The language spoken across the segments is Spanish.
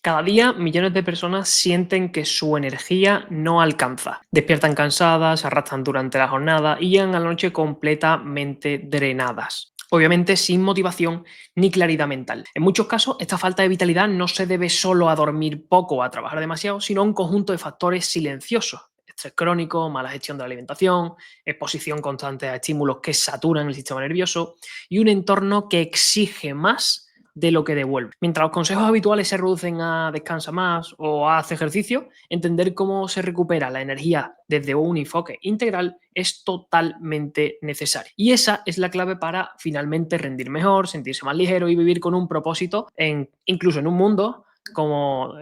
Cada día millones de personas sienten que su energía no alcanza. Despiertan cansadas, se arrastran durante la jornada y llegan a la noche completamente drenadas. Obviamente sin motivación ni claridad mental. En muchos casos, esta falta de vitalidad no se debe solo a dormir poco o a trabajar demasiado, sino a un conjunto de factores silenciosos. Estrés crónico, mala gestión de la alimentación, exposición constante a estímulos que saturan el sistema nervioso y un entorno que exige más de lo que devuelve. Mientras los consejos habituales se reducen a descansa más o haz ejercicio, entender cómo se recupera la energía desde un enfoque integral es totalmente necesario. Y esa es la clave para finalmente rendir mejor, sentirse más ligero y vivir con un propósito, incluso en un mundo como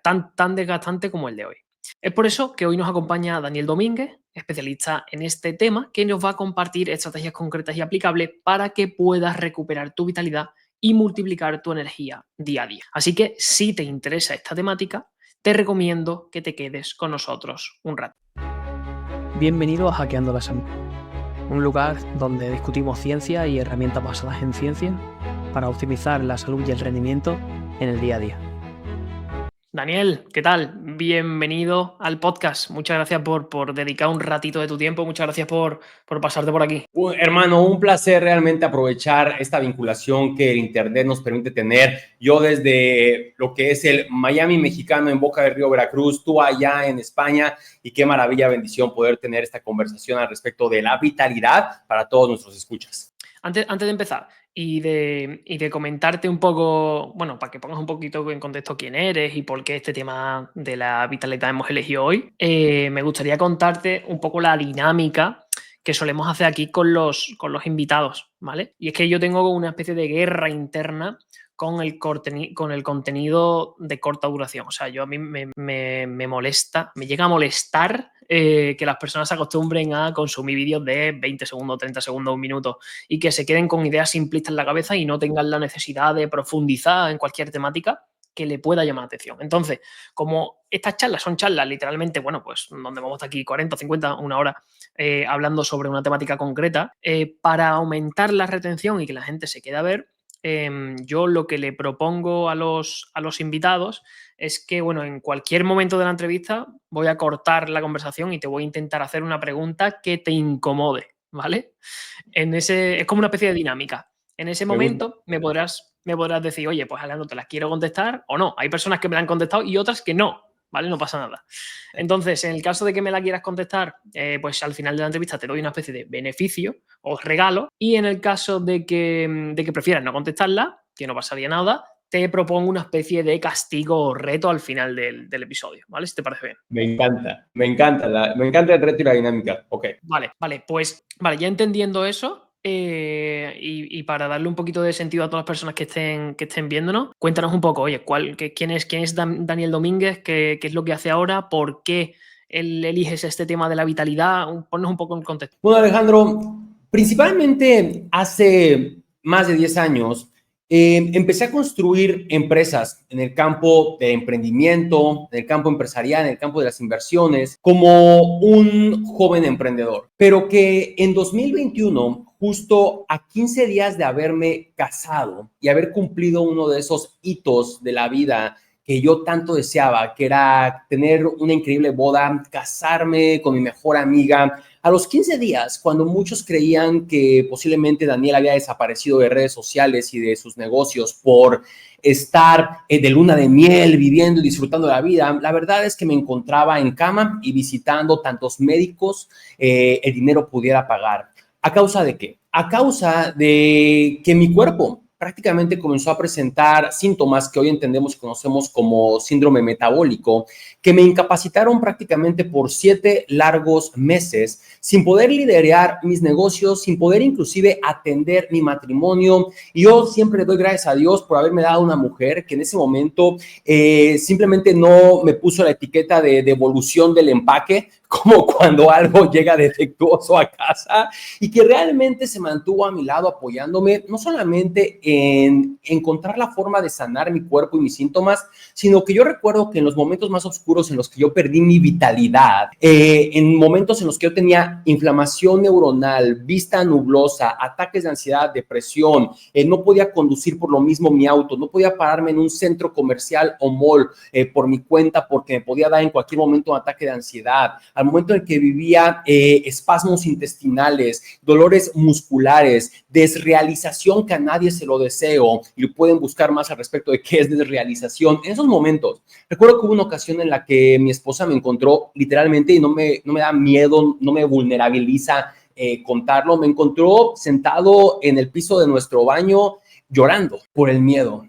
tan desgastante como el de hoy. Es por eso que hoy nos acompaña Daniel Domínguez, especialista en este tema, que nos va a compartir estrategias concretas y aplicables para que puedas recuperar tu vitalidad y multiplicar tu energía día a día. Así que si te interesa esta temática, te recomiendo que te quedes con nosotros un rato. Bienvenido a Hackeando la Salud, un lugar donde discutimos ciencia y herramientas basadas en ciencia para optimizar la salud y el rendimiento en el día a día. Daniel, ¿qué tal? Bienvenido al podcast. Muchas gracias por dedicar un ratito de tu tiempo. Muchas gracias por pasarte por aquí. Hermano, un placer realmente aprovechar esta vinculación que el Internet nos permite tener. Yo desde lo que es el Miami mexicano en Boca del Río, Veracruz, tú allá en España, y qué maravilla, bendición poder tener esta conversación al respecto de la vitalidad para todos nuestros escuchas. Antes de empezar y de comentarte un poco, bueno, para que pongas un poquito en contexto quién eres y por qué este tema de la vitalidad hemos elegido hoy, me gustaría contarte un poco la dinámica que solemos hacer aquí con los invitados, ¿vale? Y es que yo tengo una especie de guerra interna con el contenido de corta duración. O sea, a mí me molesta, me llega a molestar que las personas se acostumbren a consumir vídeos de 20 segundos, 30 segundos, un minuto y que se queden con ideas simplistas en la cabeza y no tengan la necesidad de profundizar en cualquier temática que le pueda llamar la atención. Entonces, como estas charlas son charlas literalmente, bueno, pues donde vamos a estar aquí 40, 50, una hora hablando sobre una temática concreta, para aumentar la retención y que la gente se quede a ver, yo lo que le propongo a los invitados es que, bueno, en cualquier momento de la entrevista voy a cortar la conversación y te voy a intentar hacer una pregunta que te incomode, ¿vale? Es como una especie de dinámica. En ese momento me podrás decir, oye, pues Alejandro, te las quiero contestar o no. Hay personas que me la han contestado y otras que no, ¿vale? No pasa nada. Entonces, en el caso de que me la quieras contestar, pues al final de la entrevista te doy una especie de beneficio o regalo, y en el caso de que prefieras no contestarla, que no pasaría nada, te propongo una especie de castigo o reto al final del episodio, ¿vale? Si te parece bien. Me encanta el reto y la dinámica. Ok. Vale, pues ya entendiendo eso, y para darle un poquito de sentido a todas las personas que estén viéndonos, cuéntanos un poco, oye, quién es Daniel Domínguez, qué es lo que hace ahora, por qué eliges este tema de la vitalidad, ponnos un poco en contexto. Bueno, Alejandro, principalmente hace más de 10 años, empecé a construir empresas en el campo de emprendimiento, en el campo empresarial, en el campo de las inversiones, como un joven emprendedor. Pero que en 2021, justo a 15 días de haberme casado y haber cumplido uno de esos hitos de la vida que yo tanto deseaba, que era tener una increíble boda, casarme con mi mejor amiga. A los 15 días, cuando muchos creían que posiblemente Daniel había desaparecido de redes sociales y de sus negocios por estar de luna de miel, viviendo y disfrutando de la vida, la verdad es que me encontraba en cama y visitando tantos médicos el dinero pudiera pagar. ¿A causa de qué? A causa de que mi cuerpo prácticamente comenzó a presentar síntomas que hoy entendemos y conocemos como síndrome metabólico, que me incapacitaron prácticamente por 7 largos meses, sin poder liderar mis negocios, sin poder inclusive atender mi matrimonio. Y yo siempre doy gracias a Dios por haberme dado una mujer que en ese momento simplemente no me puso la etiqueta de devolución del empaque, como cuando algo llega defectuoso a casa y que realmente se mantuvo a mi lado apoyándome, no solamente en encontrar la forma de sanar mi cuerpo y mis síntomas, sino que yo recuerdo que en los momentos más oscuros en los que yo perdí mi vitalidad, en momentos en los que yo tenía inflamación neuronal, vista nublosa, ataques de ansiedad, depresión, no podía conducir por lo mismo mi auto, no podía pararme en un centro comercial o mall por mi cuenta porque me podía dar en cualquier momento un ataque de ansiedad, al momento en el que vivía espasmos intestinales, dolores musculares, desrealización que a nadie se lo deseo, y pueden buscar más al respecto de qué es desrealización. En esos momentos, recuerdo que hubo una ocasión en la que mi esposa me encontró literalmente, y no me da miedo, no me vulnerabiliza contarlo, me encontró sentado en el piso de nuestro baño llorando por el miedo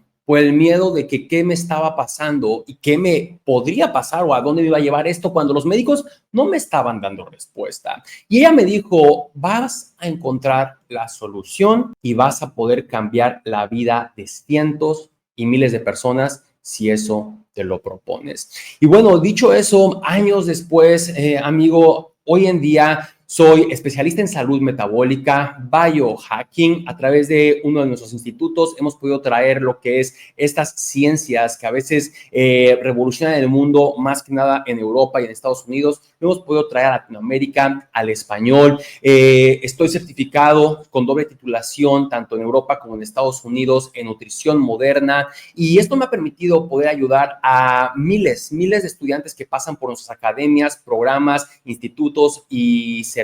de que qué me estaba pasando y qué me podría pasar o a dónde me iba a llevar esto cuando los médicos no me estaban dando respuesta. Y ella me dijo, vas a encontrar la solución y vas a poder cambiar la vida de cientos y miles de personas si eso te lo propones. Y bueno, dicho eso, años después, amigo, hoy en día soy especialista en salud metabólica, biohacking. A través de uno de nuestros institutos hemos podido traer lo que es estas ciencias que a veces revolucionan el mundo, más que nada en Europa y en Estados Unidos. Lo hemos podido traer a Latinoamérica, al español. Estoy certificado con doble titulación, tanto en Europa como en Estados Unidos, en nutrición moderna. Y esto me ha permitido poder ayudar a miles de estudiantes que pasan por nuestras academias, programas, institutos y servicios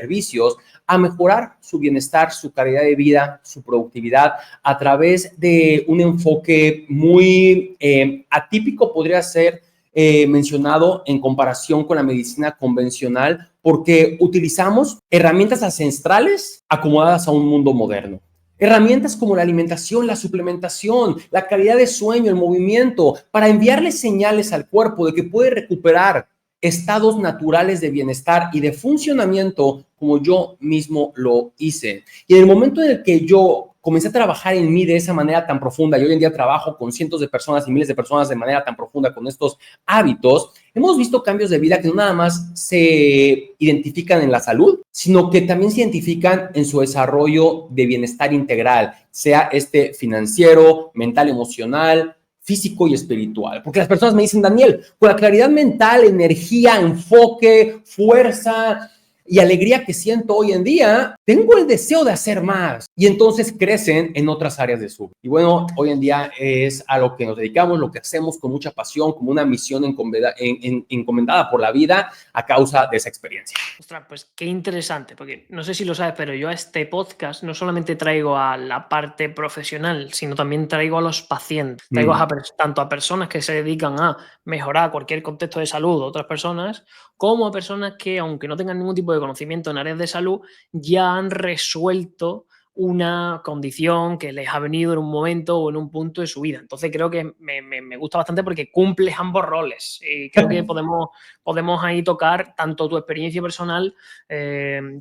a mejorar su bienestar, su calidad de vida, su productividad a través de un enfoque muy atípico, podría ser mencionado en comparación con la medicina convencional, porque utilizamos herramientas ancestrales acomodadas a un mundo moderno. Herramientas como la alimentación, la suplementación, la calidad de sueño, el movimiento, para enviarle señales al cuerpo de que puede recuperar estados naturales de bienestar y de funcionamiento como yo mismo lo hice. Y en el momento en el que yo comencé a trabajar en mí de esa manera tan profunda, y hoy en día trabajo con cientos de personas y miles de personas de manera tan profunda con estos hábitos, hemos visto cambios de vida que no nada más se identifican en la salud, sino que también se identifican en su desarrollo de bienestar integral, sea financiero, mental, emocional, físico y espiritual. Porque las personas me dicen, Daniel, con la claridad mental, energía, enfoque, fuerza y alegría que siento hoy en día, tengo el deseo de hacer más. Y entonces crecen en otras áreas de su vida. Y bueno, hoy en día es a lo que nos dedicamos, lo que hacemos con mucha pasión, como una misión encomendada por la vida a causa de esa experiencia. Ostras, pues qué interesante, porque no sé si lo sabes, pero yo a este podcast no solamente traigo a la parte profesional, sino también traigo a los pacientes. Traigo tanto a personas que se dedican a mejorar cualquier contexto de salud de otras personas, como a personas que, aunque no tengan ningún tipo de conocimiento en áreas de salud, ya han resuelto una condición que les ha venido en un momento o en un punto de su vida. Entonces creo que me gusta bastante porque cumples ambos roles. Y creo que podemos ahí tocar tanto tu experiencia personal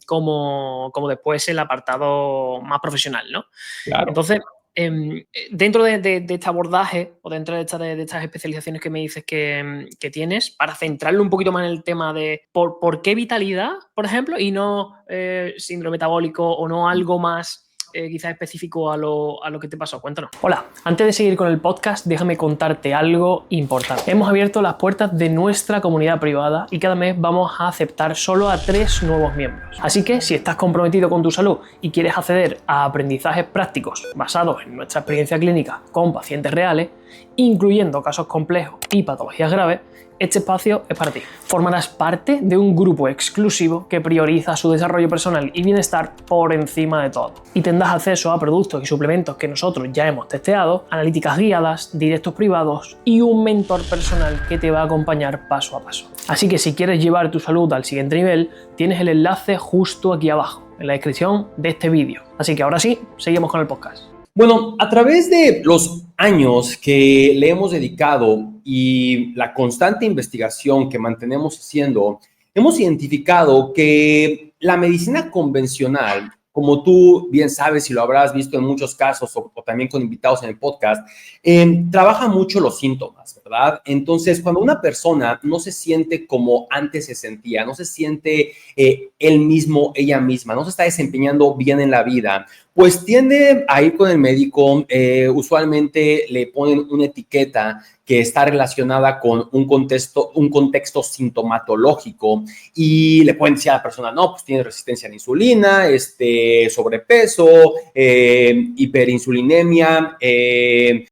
como después el apartado más profesional, ¿no? Claro. Entonces, dentro de este abordaje o dentro de estas especializaciones que me dices que tienes, para centrarlo un poquito más en el tema de por qué vitalidad, por ejemplo, y no síndrome metabólico o no algo más quizás específico a lo que te pasó. Cuéntanos. Hola, antes de seguir con el podcast, déjame contarte algo importante. Hemos abierto las puertas de nuestra comunidad privada y cada mes vamos a aceptar solo a 3 nuevos miembros. Así que si estás comprometido con tu salud y quieres acceder a aprendizajes prácticos basados en nuestra experiencia clínica con pacientes reales, incluyendo casos complejos y patologías graves, este espacio es para ti. Formarás parte de un grupo exclusivo que prioriza su desarrollo personal y bienestar por encima de todo. Y tendrás acceso a productos y suplementos que nosotros ya hemos testeado, analíticas guiadas, directos privados y un mentor personal que te va a acompañar paso a paso. Así que si quieres llevar tu salud al siguiente nivel, tienes el enlace justo aquí abajo, en la descripción de este vídeo. Así que ahora sí, seguimos con el podcast. Bueno, a través de los años que le hemos dedicado y la constante investigación que mantenemos haciendo, hemos identificado que la medicina convencional como tú bien sabes y lo habrás visto en muchos casos o también con invitados en el podcast, trabaja mucho los síntomas, ¿verdad? Entonces, cuando una persona no se siente como antes se sentía, no se siente él mismo, ella misma, no se está desempeñando bien en la vida, pues tiende a ir con el médico, usualmente le ponen una etiqueta que está relacionada con un contexto sintomatológico y le pueden decir a la persona, no, pues tiene resistencia a la insulina, sobrepeso, hiperinsulinemia,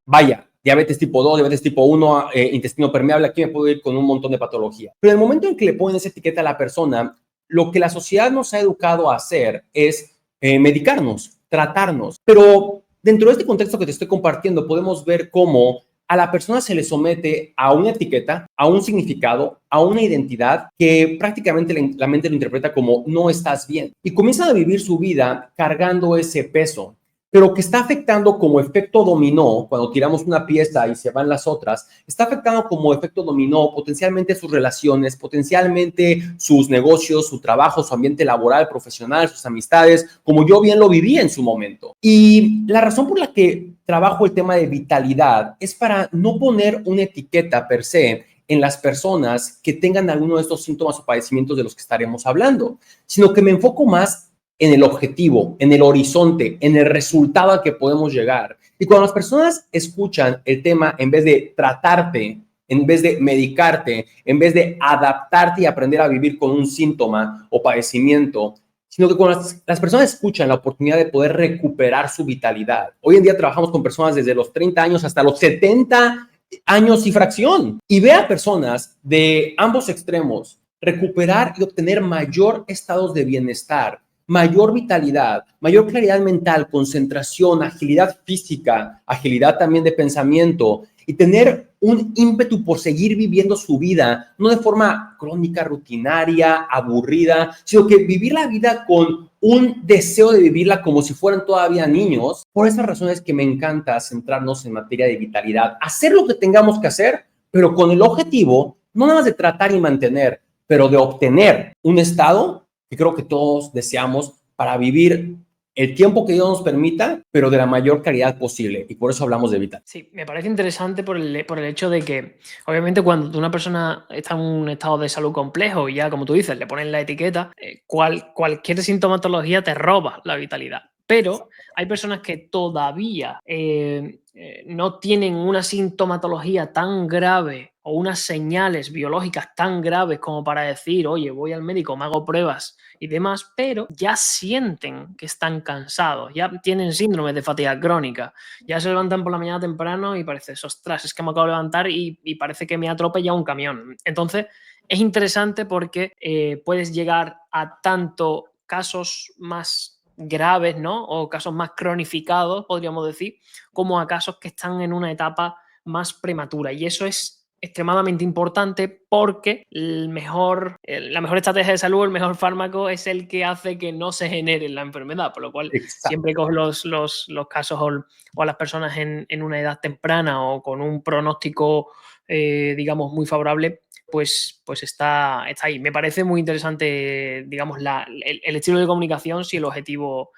vaya, diabetes tipo 2, diabetes tipo 1, intestino permeable, aquí me puedo ir con un montón de patología. Pero en el momento en que le ponen esa etiqueta a la persona, lo que la sociedad nos ha educado a hacer es medicarnos, tratarnos. Pero dentro de este contexto que te estoy compartiendo, podemos ver cómo a la persona se le somete a una etiqueta, a un significado, a una identidad que prácticamente la mente lo interpreta como no estás bien. Y comienzan a vivir su vida cargando ese peso, pero que está afectando como efecto dominó, cuando tiramos una pieza y se van las otras, está afectando como efecto dominó potencialmente sus relaciones, potencialmente sus negocios, su trabajo, su ambiente laboral, profesional, sus amistades, como yo bien lo viví en su momento. Y la razón por la que trabajo el tema de vitalidad es para no poner una etiqueta per se en las personas que tengan alguno de estos síntomas o padecimientos de los que estaremos hablando, sino que me enfoco más en el objetivo, en el horizonte, en el resultado al que podemos llegar. Y cuando las personas escuchan el tema, en vez de tratarte, en vez de medicarte, en vez de adaptarte y aprender a vivir con un síntoma o padecimiento, sino que cuando las personas escuchan la oportunidad de poder recuperar su vitalidad. Hoy en día trabajamos con personas desde los 30 años hasta los 70 años y fracción. Y ve a personas de ambos extremos recuperar y obtener mayor estados de bienestar, mayor vitalidad, mayor claridad mental, concentración, agilidad física, agilidad también de pensamiento y tener un ímpetu por seguir viviendo su vida, no de forma crónica, rutinaria, aburrida, sino que vivir la vida con un deseo de vivirla como si fueran todavía niños. Por esas razones que me encanta centrarnos en materia de vitalidad, hacer lo que tengamos que hacer, pero con el objetivo, no nada más de tratar y mantener, pero de obtener un estado que creo que todos deseamos para vivir el tiempo que Dios nos permita, pero de la mayor calidad posible. Y por eso hablamos de vital. Sí, me parece interesante por el hecho de que, obviamente, cuando una persona está en un estado de salud complejo y ya, como tú dices, le ponen la etiqueta, cualquier sintomatología te roba la vitalidad. Pero hay personas que todavía no tienen una sintomatología tan grave o unas señales biológicas tan graves como para decir, oye, voy al médico, me hago pruebas y demás, pero ya sienten que están cansados, ya tienen síndrome de fatiga crónica, ya se levantan por la mañana temprano y parece, ostras, es que me acabo de levantar y parece que me atropella un camión. Entonces, es interesante porque puedes llegar a tanto casos más graves, ¿no? O casos más cronificados, podríamos decir, como a casos que están en una etapa más prematura. Y eso es extremadamente importante porque la mejor estrategia de salud, el mejor fármaco es el que hace que no se genere la enfermedad, por lo cual Exacto. siempre con los casos o a las personas en una edad temprana o con un pronóstico, digamos, muy favorable, pues está ahí. Me parece muy interesante, digamos, el estilo de comunicación si el objetivo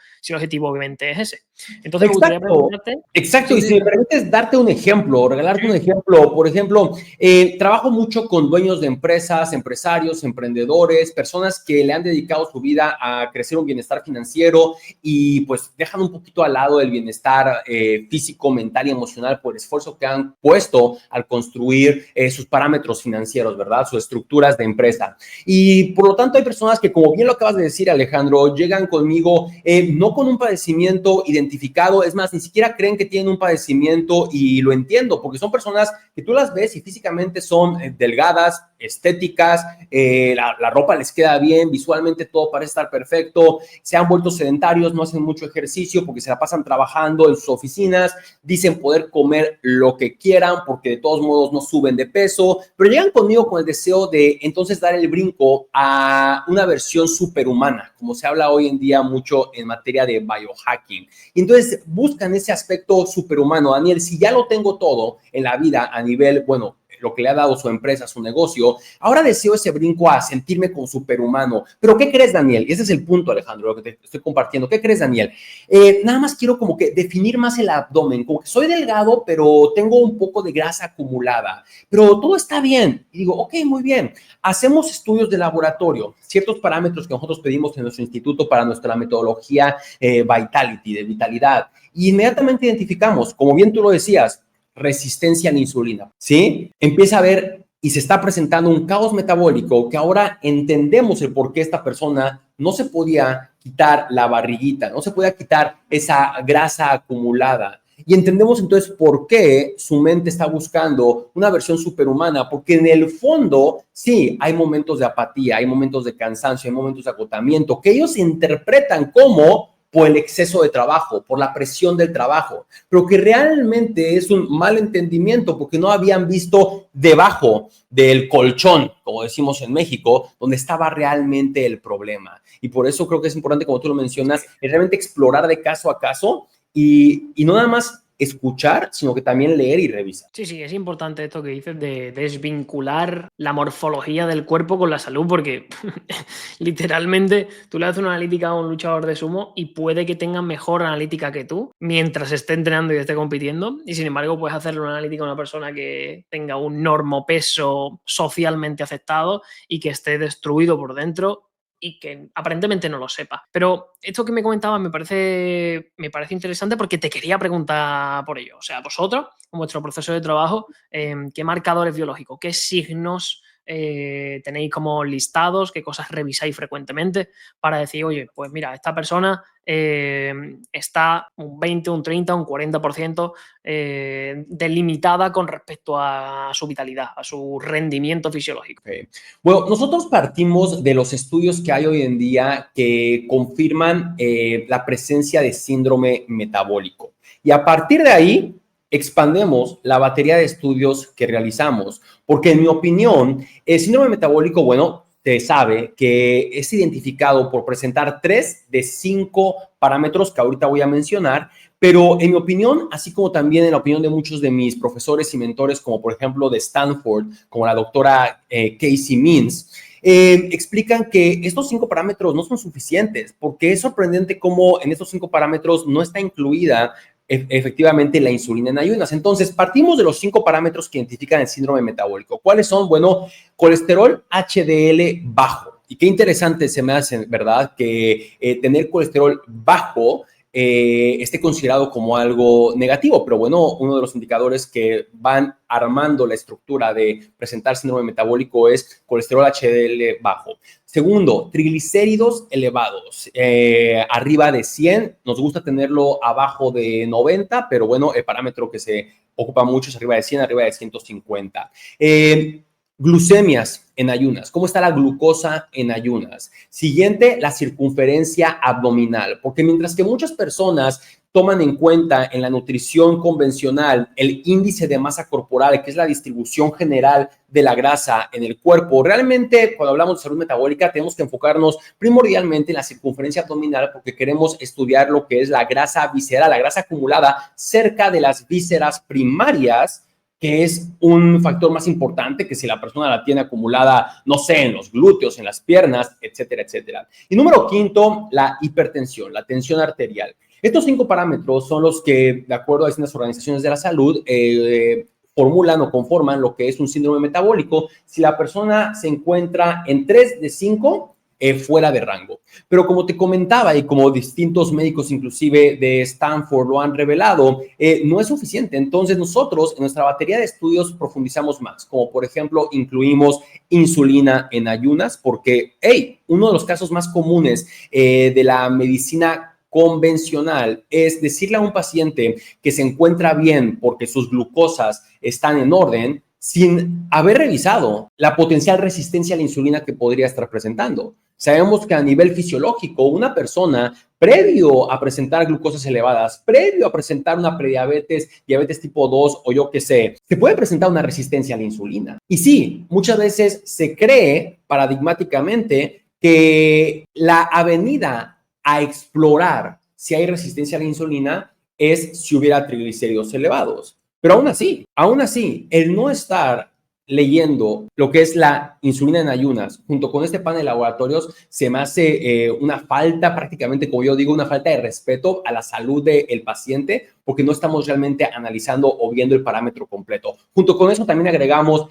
obviamente es ese. Entonces me gustaría preguntarte... Exacto, y si me permites darte un ejemplo, regalarte un ejemplo, por ejemplo, trabajo mucho con dueños de empresas, empresarios, emprendedores, personas que le han dedicado su vida a crecer un bienestar financiero y pues dejan un poquito al lado el bienestar físico, mental y emocional por el esfuerzo que han puesto al construir sus parámetros financieros, ¿verdad? Sus estructuras de empresa. Y por lo tanto hay personas que, como bien lo acabas de decir, Alejandro, llegan conmigo no con un padecimiento identificado, es más, ni siquiera creen que tienen un padecimiento y lo entiendo, porque son personas que tú las ves y físicamente son delgadas, estéticas, la ropa les queda bien, visualmente todo parece estar perfecto, se han vuelto sedentarios, no hacen mucho ejercicio porque se la pasan trabajando en sus oficinas, dicen poder comer lo que quieran porque de todos modos no suben de peso, pero llegan conmigo con el deseo de entonces dar el brinco a una versión superhumana, como se habla hoy en día mucho en materia de biohacking. Y entonces buscan ese aspecto superhumano. Daniel, si ya lo tengo todo en la vida a nivel, bueno, lo que le ha dado su empresa, su negocio, ahora deseo ese brinco a sentirme con superhumano. Pero ¿qué crees, Daniel? Y ese es el punto, Alejandro, lo que te estoy compartiendo. ¿Qué crees, Daniel? Nada más quiero como que definir más el abdomen, como que soy delgado, pero tengo un poco de grasa acumulada, pero todo está bien. Y digo, ok, muy bien. Hacemos estudios de laboratorio, ciertos parámetros que nosotros pedimos en nuestro instituto para nuestra metodología Vitality, de vitalidad. Y inmediatamente identificamos, como bien tú lo decías, resistencia a la insulina, ¿sí? Empieza a ver y se está presentando un caos metabólico que ahora entendemos el por qué esta persona no se podía quitar la barriguita, no se podía quitar esa grasa acumulada. Y entendemos entonces por qué su mente está buscando una versión superhumana, porque en el fondo, sí, hay momentos de apatía, hay momentos de cansancio, hay momentos de agotamiento, que ellos interpretan como por el exceso de trabajo, por la presión del trabajo, pero que realmente es un mal entendimiento porque no habían visto debajo del colchón, como decimos en México, donde estaba realmente el problema. Y por eso creo que es importante, como tú lo mencionas, es realmente explorar de caso a caso y no nada más escuchar, sino que también leer y revisar. Sí, es importante esto que dices de desvincular la morfología del cuerpo con la salud, porque literalmente tú le haces una analítica a un luchador de sumo y puede que tenga mejor analítica que tú mientras esté entrenando y esté compitiendo, y sin embargo puedes hacerle una analítica a una persona que tenga un normopeso socialmente aceptado y que esté destruido por dentro y que aparentemente no lo sepa. Pero esto que me comentabas me parece interesante porque te quería preguntar por ello. O sea, vosotros, en vuestro proceso de trabajo, ¿qué marcadores biológicos, qué signos tenéis como listados, qué cosas revisáis frecuentemente para decir, oye, pues mira, esta persona está un 20, un 30, un 40% delimitada con respecto a su vitalidad, a su rendimiento fisiológico? Okay. Bueno, nosotros partimos de los estudios que hay hoy en día que confirman la presencia de síndrome metabólico. Y a partir de ahí, expandemos la batería de estudios que realizamos, porque en mi opinión, el síndrome metabólico, bueno, se sabe que es identificado por presentar 3 de 5 parámetros que ahorita voy a mencionar, pero en mi opinión, así como también en la opinión de muchos de mis profesores y mentores, como por ejemplo de Stanford, como la doctora Casey Means, explican que estos 5 parámetros no son suficientes, porque es sorprendente cómo en estos 5 parámetros no está incluida efectivamente la insulina en ayunas. Entonces, partimos de los 5 parámetros que identifican el síndrome metabólico. ¿Cuáles son? Bueno, colesterol HDL bajo. Y qué interesante se me hace, ¿verdad? Que tener colesterol bajo esté considerado como algo negativo, pero bueno, uno de los indicadores que van armando la estructura de presentar síndrome metabólico es colesterol HDL bajo. Segundo, triglicéridos elevados, arriba de 100, nos gusta tenerlo abajo de 90, pero bueno, el parámetro que se ocupa mucho es arriba de 100, arriba de 150. Glucemias en ayunas. ¿Cómo está la glucosa en ayunas? Siguiente, la circunferencia abdominal, porque mientras que muchas personas toman en cuenta en la nutrición convencional el índice de masa corporal, que es la distribución general de la grasa en el cuerpo, realmente cuando hablamos de salud metabólica tenemos que enfocarnos primordialmente en la circunferencia abdominal porque queremos estudiar lo que es la grasa visceral, la grasa acumulada cerca de las vísceras primarias, que es un factor más importante que si la persona la tiene acumulada, no sé, en los glúteos, en las piernas, etcétera, etcétera. Y número 5, la hipertensión, la tensión arterial. Estos 5 parámetros son los que, de acuerdo a distintas organizaciones de la salud, formulan o conforman lo que es un síndrome metabólico si la persona se encuentra en 3 de 5 fuera de rango. Pero como te comentaba y como distintos médicos inclusive de Stanford lo han revelado, no es suficiente. Entonces nosotros en nuestra batería de estudios profundizamos más, como por ejemplo incluimos insulina en ayunas porque, uno de los casos más comunes de la medicina convencional es decirle a un paciente que se encuentra bien porque sus glucosas están en orden sin haber revisado la potencial resistencia a la insulina que podría estar presentando. Sabemos que a nivel fisiológico, una persona previo a presentar glucosas elevadas, previo a presentar una prediabetes, diabetes tipo 2 o yo qué sé, se puede presentar una resistencia a la insulina. Y sí, muchas veces se cree paradigmáticamente que la avenida a explorar si hay resistencia a la insulina es si hubiera triglicéridos elevados. Pero aún así, el no estar leyendo lo que es la insulina en ayunas, junto con este pan de laboratorios, se me hace una falta, prácticamente, como yo digo, una falta de respeto a la salud del paciente, porque no estamos realmente analizando o viendo el parámetro completo. Junto con eso también agregamos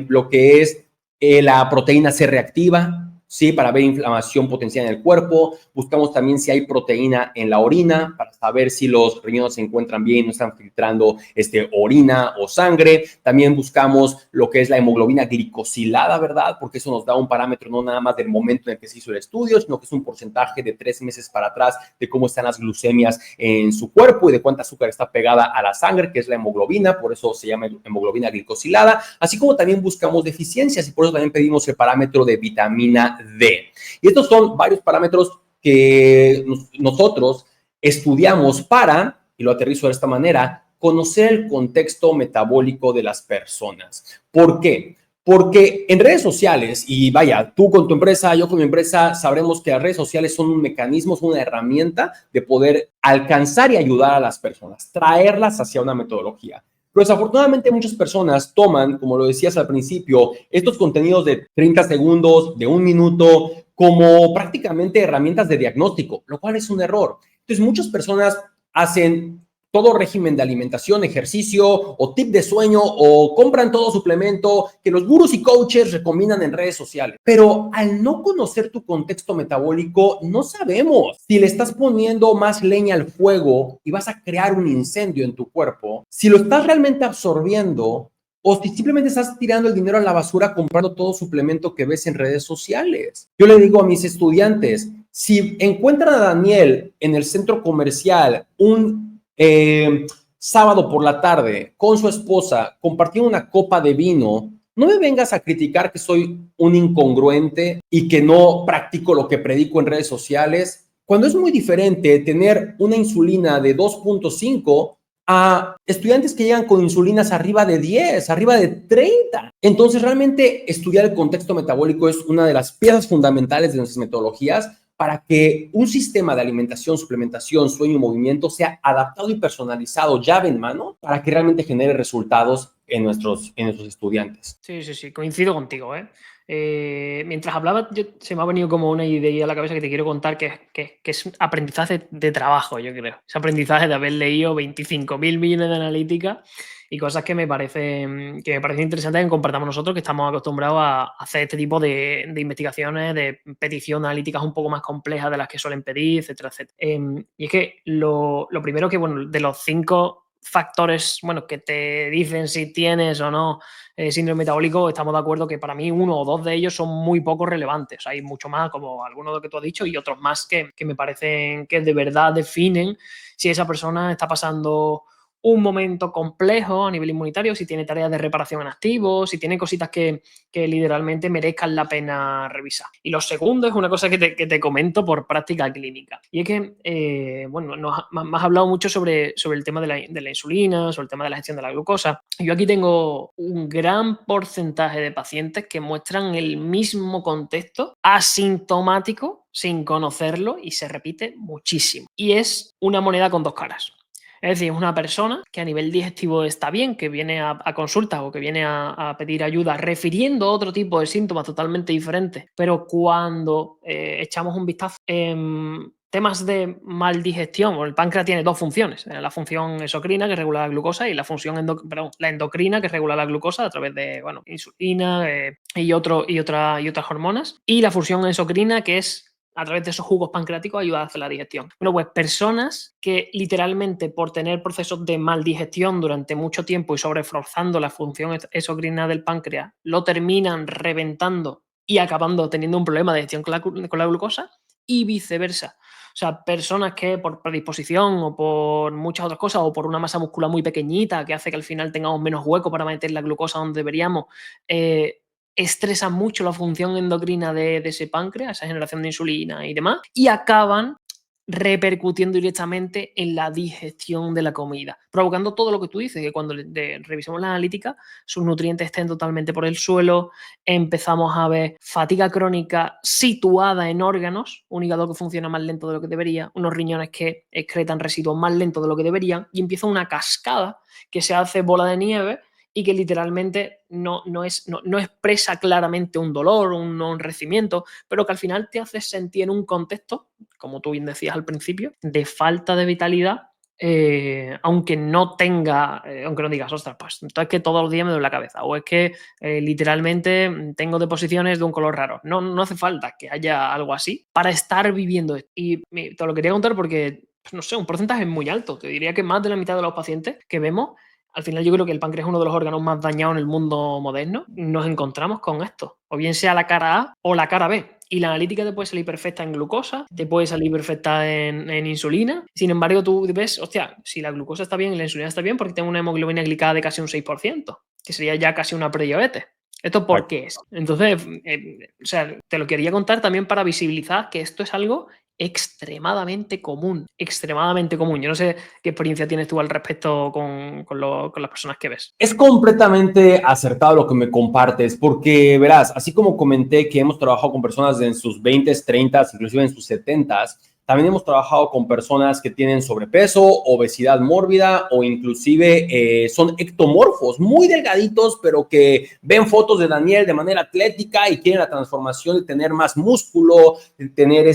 lo que es la proteína C reactiva, ¿sí? Para ver inflamación potencial en el cuerpo. Buscamos también si hay proteína en la orina para saber si los riñones se encuentran bien, no están filtrando orina o sangre. También buscamos lo que es la hemoglobina glicosilada, ¿verdad? Porque eso nos da un parámetro no nada más del momento en el que se hizo el estudio, sino que es un porcentaje de 3 meses para atrás de cómo están las glucemias en su cuerpo y de cuánta azúcar está pegada a la sangre, que es la hemoglobina, por eso se llama hemoglobina glicosilada. Así como también buscamos deficiencias y por eso también pedimos el parámetro de vitamina D. Y estos son varios parámetros que nosotros estudiamos para, y lo aterrizo de esta manera, conocer el contexto metabólico de las personas. ¿Por qué? Porque en redes sociales, y vaya, tú con tu empresa, yo con mi empresa, sabremos que las redes sociales son un mecanismo, son una herramienta de poder alcanzar y ayudar a las personas, traerlas hacia una metodología. Pero desafortunadamente muchas personas toman, como lo decías al principio, estos contenidos de 30 segundos, de 1 minuto, como prácticamente herramientas de diagnóstico, lo cual es un error. Entonces muchas personas hacen todo régimen de alimentación, ejercicio o tip de sueño o compran todo suplemento que los gurús y coaches recomiendan en redes sociales. Pero al no conocer tu contexto metabólico, no sabemos si le estás poniendo más leña al fuego y vas a crear un incendio en tu cuerpo, si lo estás realmente absorbiendo o si simplemente estás tirando el dinero a la basura comprando todo suplemento que ves en redes sociales. Yo le digo a mis estudiantes, si encuentran a Daniel en el centro comercial un sábado por la tarde con su esposa compartiendo una copa de vino, no me vengas a criticar que soy un incongruente y que no practico lo que predico en redes sociales, cuando es muy diferente tener una insulina de 2.5 a estudiantes que llegan con insulinas arriba de 10, arriba de 30. Entonces, realmente estudiar el contexto metabólico es una de las piezas fundamentales de nuestras metodologías para que un sistema de alimentación, suplementación, sueño y movimiento sea adaptado y personalizado, llave en mano, para que realmente genere resultados en nuestros estudiantes. Sí, coincido contigo, ¿eh? Mientras hablabas, se me ha venido como una idea a la cabeza que te quiero contar, que es un aprendizaje de trabajo, yo creo. Ese aprendizaje de haber leído 25.000 millones de analíticas y cosas que me parecen interesantes que compartamos nosotros, que estamos acostumbrados a hacer este tipo de investigaciones, de petición analíticas un poco más complejas de las que suelen pedir, etcétera, etcétera. Y es que lo primero que, bueno, de los 5 factores, bueno, que te dicen si tienes o no síndrome metabólico, estamos de acuerdo que para mí 1 o 2 de ellos son muy poco relevantes. Hay mucho más, como algunos de los que tú has dicho, y otros más que me parecen que de verdad definen si esa persona está pasando un momento complejo a nivel inmunitario, si tiene tareas de reparación en activo, si tiene cositas que literalmente merezcan la pena revisar. Y lo segundo es una cosa que te comento por práctica clínica. Y es que, bueno, me has hablado mucho sobre el tema de la insulina, sobre el tema de la gestión de la glucosa. Yo aquí tengo un gran porcentaje de pacientes que muestran el mismo contexto asintomático sin conocerlo y se repite muchísimo. Y es una moneda con 2 caras. Es decir, es una persona que a nivel digestivo está bien, que viene a consulta o que viene a pedir ayuda refiriendo otro tipo de síntomas totalmente diferentes, pero cuando echamos un vistazo en temas de maldigestión, el páncreas tiene 2 funciones, la función exocrina que regula la glucosa y la función la endocrina que regula la glucosa a través de, bueno, insulina y otras hormonas, y la función exocrina que es a través de esos jugos pancreáticos ayuda a hacer la digestión. Bueno, pues personas que literalmente por tener procesos de maldigestión durante mucho tiempo y sobreforzando la función exocrina del páncreas, lo terminan reventando y acabando teniendo un problema de digestión con la glucosa y viceversa. O sea, personas que por predisposición o por muchas otras cosas o por una masa muscular muy pequeñita que hace que al final tengamos menos hueco para meter la glucosa donde deberíamos, estresan mucho la función endocrina de ese páncreas, esa generación de insulina y demás, y acaban repercutiendo directamente en la digestión de la comida, provocando todo lo que tú dices, que cuando revisamos la analítica, sus nutrientes estén totalmente por el suelo, empezamos a ver fatiga crónica situada en órganos, un hígado que funciona más lento de lo que debería, unos riñones que excretan residuos más lentos de lo que deberían, y empieza una cascada que se hace bola de nieve y que literalmente no expresa claramente un dolor, un enrejecimiento, pero que al final te hace sentir en un contexto, como tú bien decías al principio, de falta de vitalidad. Aunque no digas, ostras, pues entonces que todos los días me duele la cabeza, o es que literalmente tengo deposiciones de un color raro. No hace falta que haya algo así para estar viviendo esto. Y te lo quería contar porque, pues, no sé, un porcentaje muy alto. Te diría que más de la mitad de los pacientes que vemos, al final yo creo que el páncreas es uno de los órganos más dañados en el mundo moderno, nos encontramos con esto, o bien sea la cara A o la cara B. Y la analítica te puede salir perfecta en glucosa, te puede salir perfecta en insulina. Sin embargo, tú ves, hostia, si la glucosa está bien y la insulina está bien, porque tengo una hemoglobina glicada de casi un 6%, que sería ya casi una prediabetes. ¿Esto por qué es? Entonces, o sea, te lo quería contar también para visibilizar que esto es algo extremadamente común. Yo no sé qué experiencia tienes tú al respecto con las personas que ves. Es completamente acertado lo que me compartes, porque verás, así como comenté que hemos trabajado con personas en sus 20s, 30s, inclusive en sus 70s, también hemos trabajado con personas que tienen sobrepeso, obesidad mórbida o inclusive son ectomorfos, muy delgaditos, pero que ven fotos de Daniel de manera atlética y quieren la transformación de tener más músculo, de tener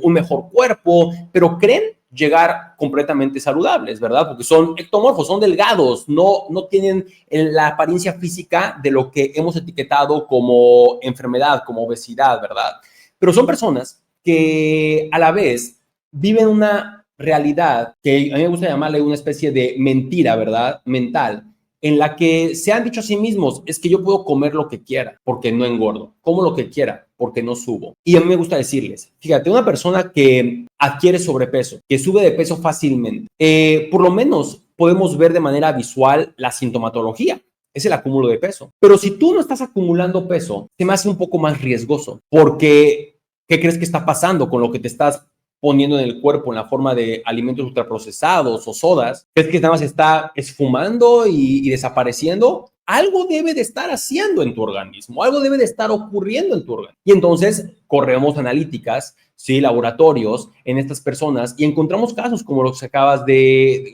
un mejor cuerpo, pero creen llegar completamente saludables, ¿verdad? Porque son ectomorfos, son delgados, no tienen la apariencia física de lo que hemos etiquetado como enfermedad, como obesidad, ¿verdad? Pero son personas que a la vez viven una realidad que a mí me gusta llamarle una especie de mentira, ¿verdad? Mental, en la que se han dicho a sí mismos, es que yo puedo comer lo que quiera porque no engordo, como lo que quiera porque no subo. Y a mí me gusta decirles, fíjate, una persona que adquiere sobrepeso, que sube de peso fácilmente, por lo menos podemos ver de manera visual la sintomatología. Es el acúmulo de peso. Pero si tú no estás acumulando peso, se me hace un poco más riesgoso porque ¿qué crees que está pasando con lo que te estás poniendo en el cuerpo en la forma de alimentos ultraprocesados o sodas? ¿Crees que nada más está esfumando y desapareciendo? Algo debe de estar haciendo en tu organismo, algo debe de estar ocurriendo en tu organismo. Y entonces corremos analíticas, ¿sí? Laboratorios en estas personas y encontramos casos como los que acabas de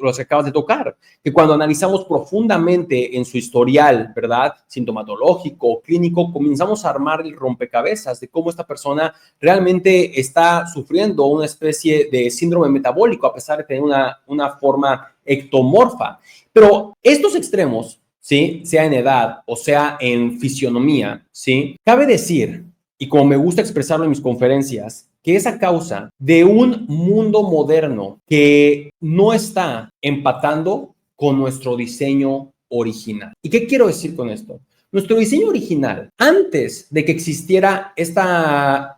tocar, que cuando analizamos profundamente en su historial, ¿verdad? Sintomatológico, clínico, comenzamos a armar el rompecabezas de cómo esta persona realmente está sufriendo una especie de síndrome metabólico a pesar de tener una forma ectomorfa. Pero estos extremos, ¿sí? Sea en edad o sea en fisionomía, ¿sí? Cabe decir, y como me gusta expresarlo en mis conferencias, que es a causa de un mundo moderno que no está empatando con nuestro diseño original. ¿Y qué quiero decir con esto? Nuestro diseño original, antes de que existiera esta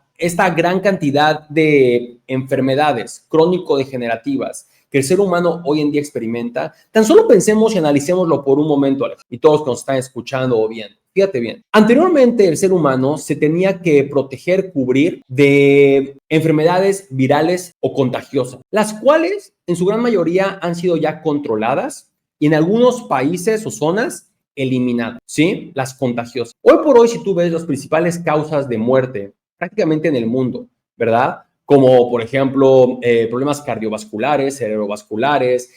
gran cantidad de enfermedades crónico-degenerativas que el ser humano hoy en día experimenta, tan solo pensemos y analicémoslo por un momento, Alex, y todos que nos están escuchando o viendo. Fíjate bien, anteriormente el ser humano se tenía que proteger, cubrir de enfermedades virales o contagiosas, las cuales en su gran mayoría han sido ya controladas y en algunos países o zonas eliminadas, ¿sí? Las contagiosas. Hoy por hoy, si tú ves las principales causas de muerte prácticamente en el mundo, ¿verdad? Como por ejemplo problemas cardiovasculares, cerebrovasculares,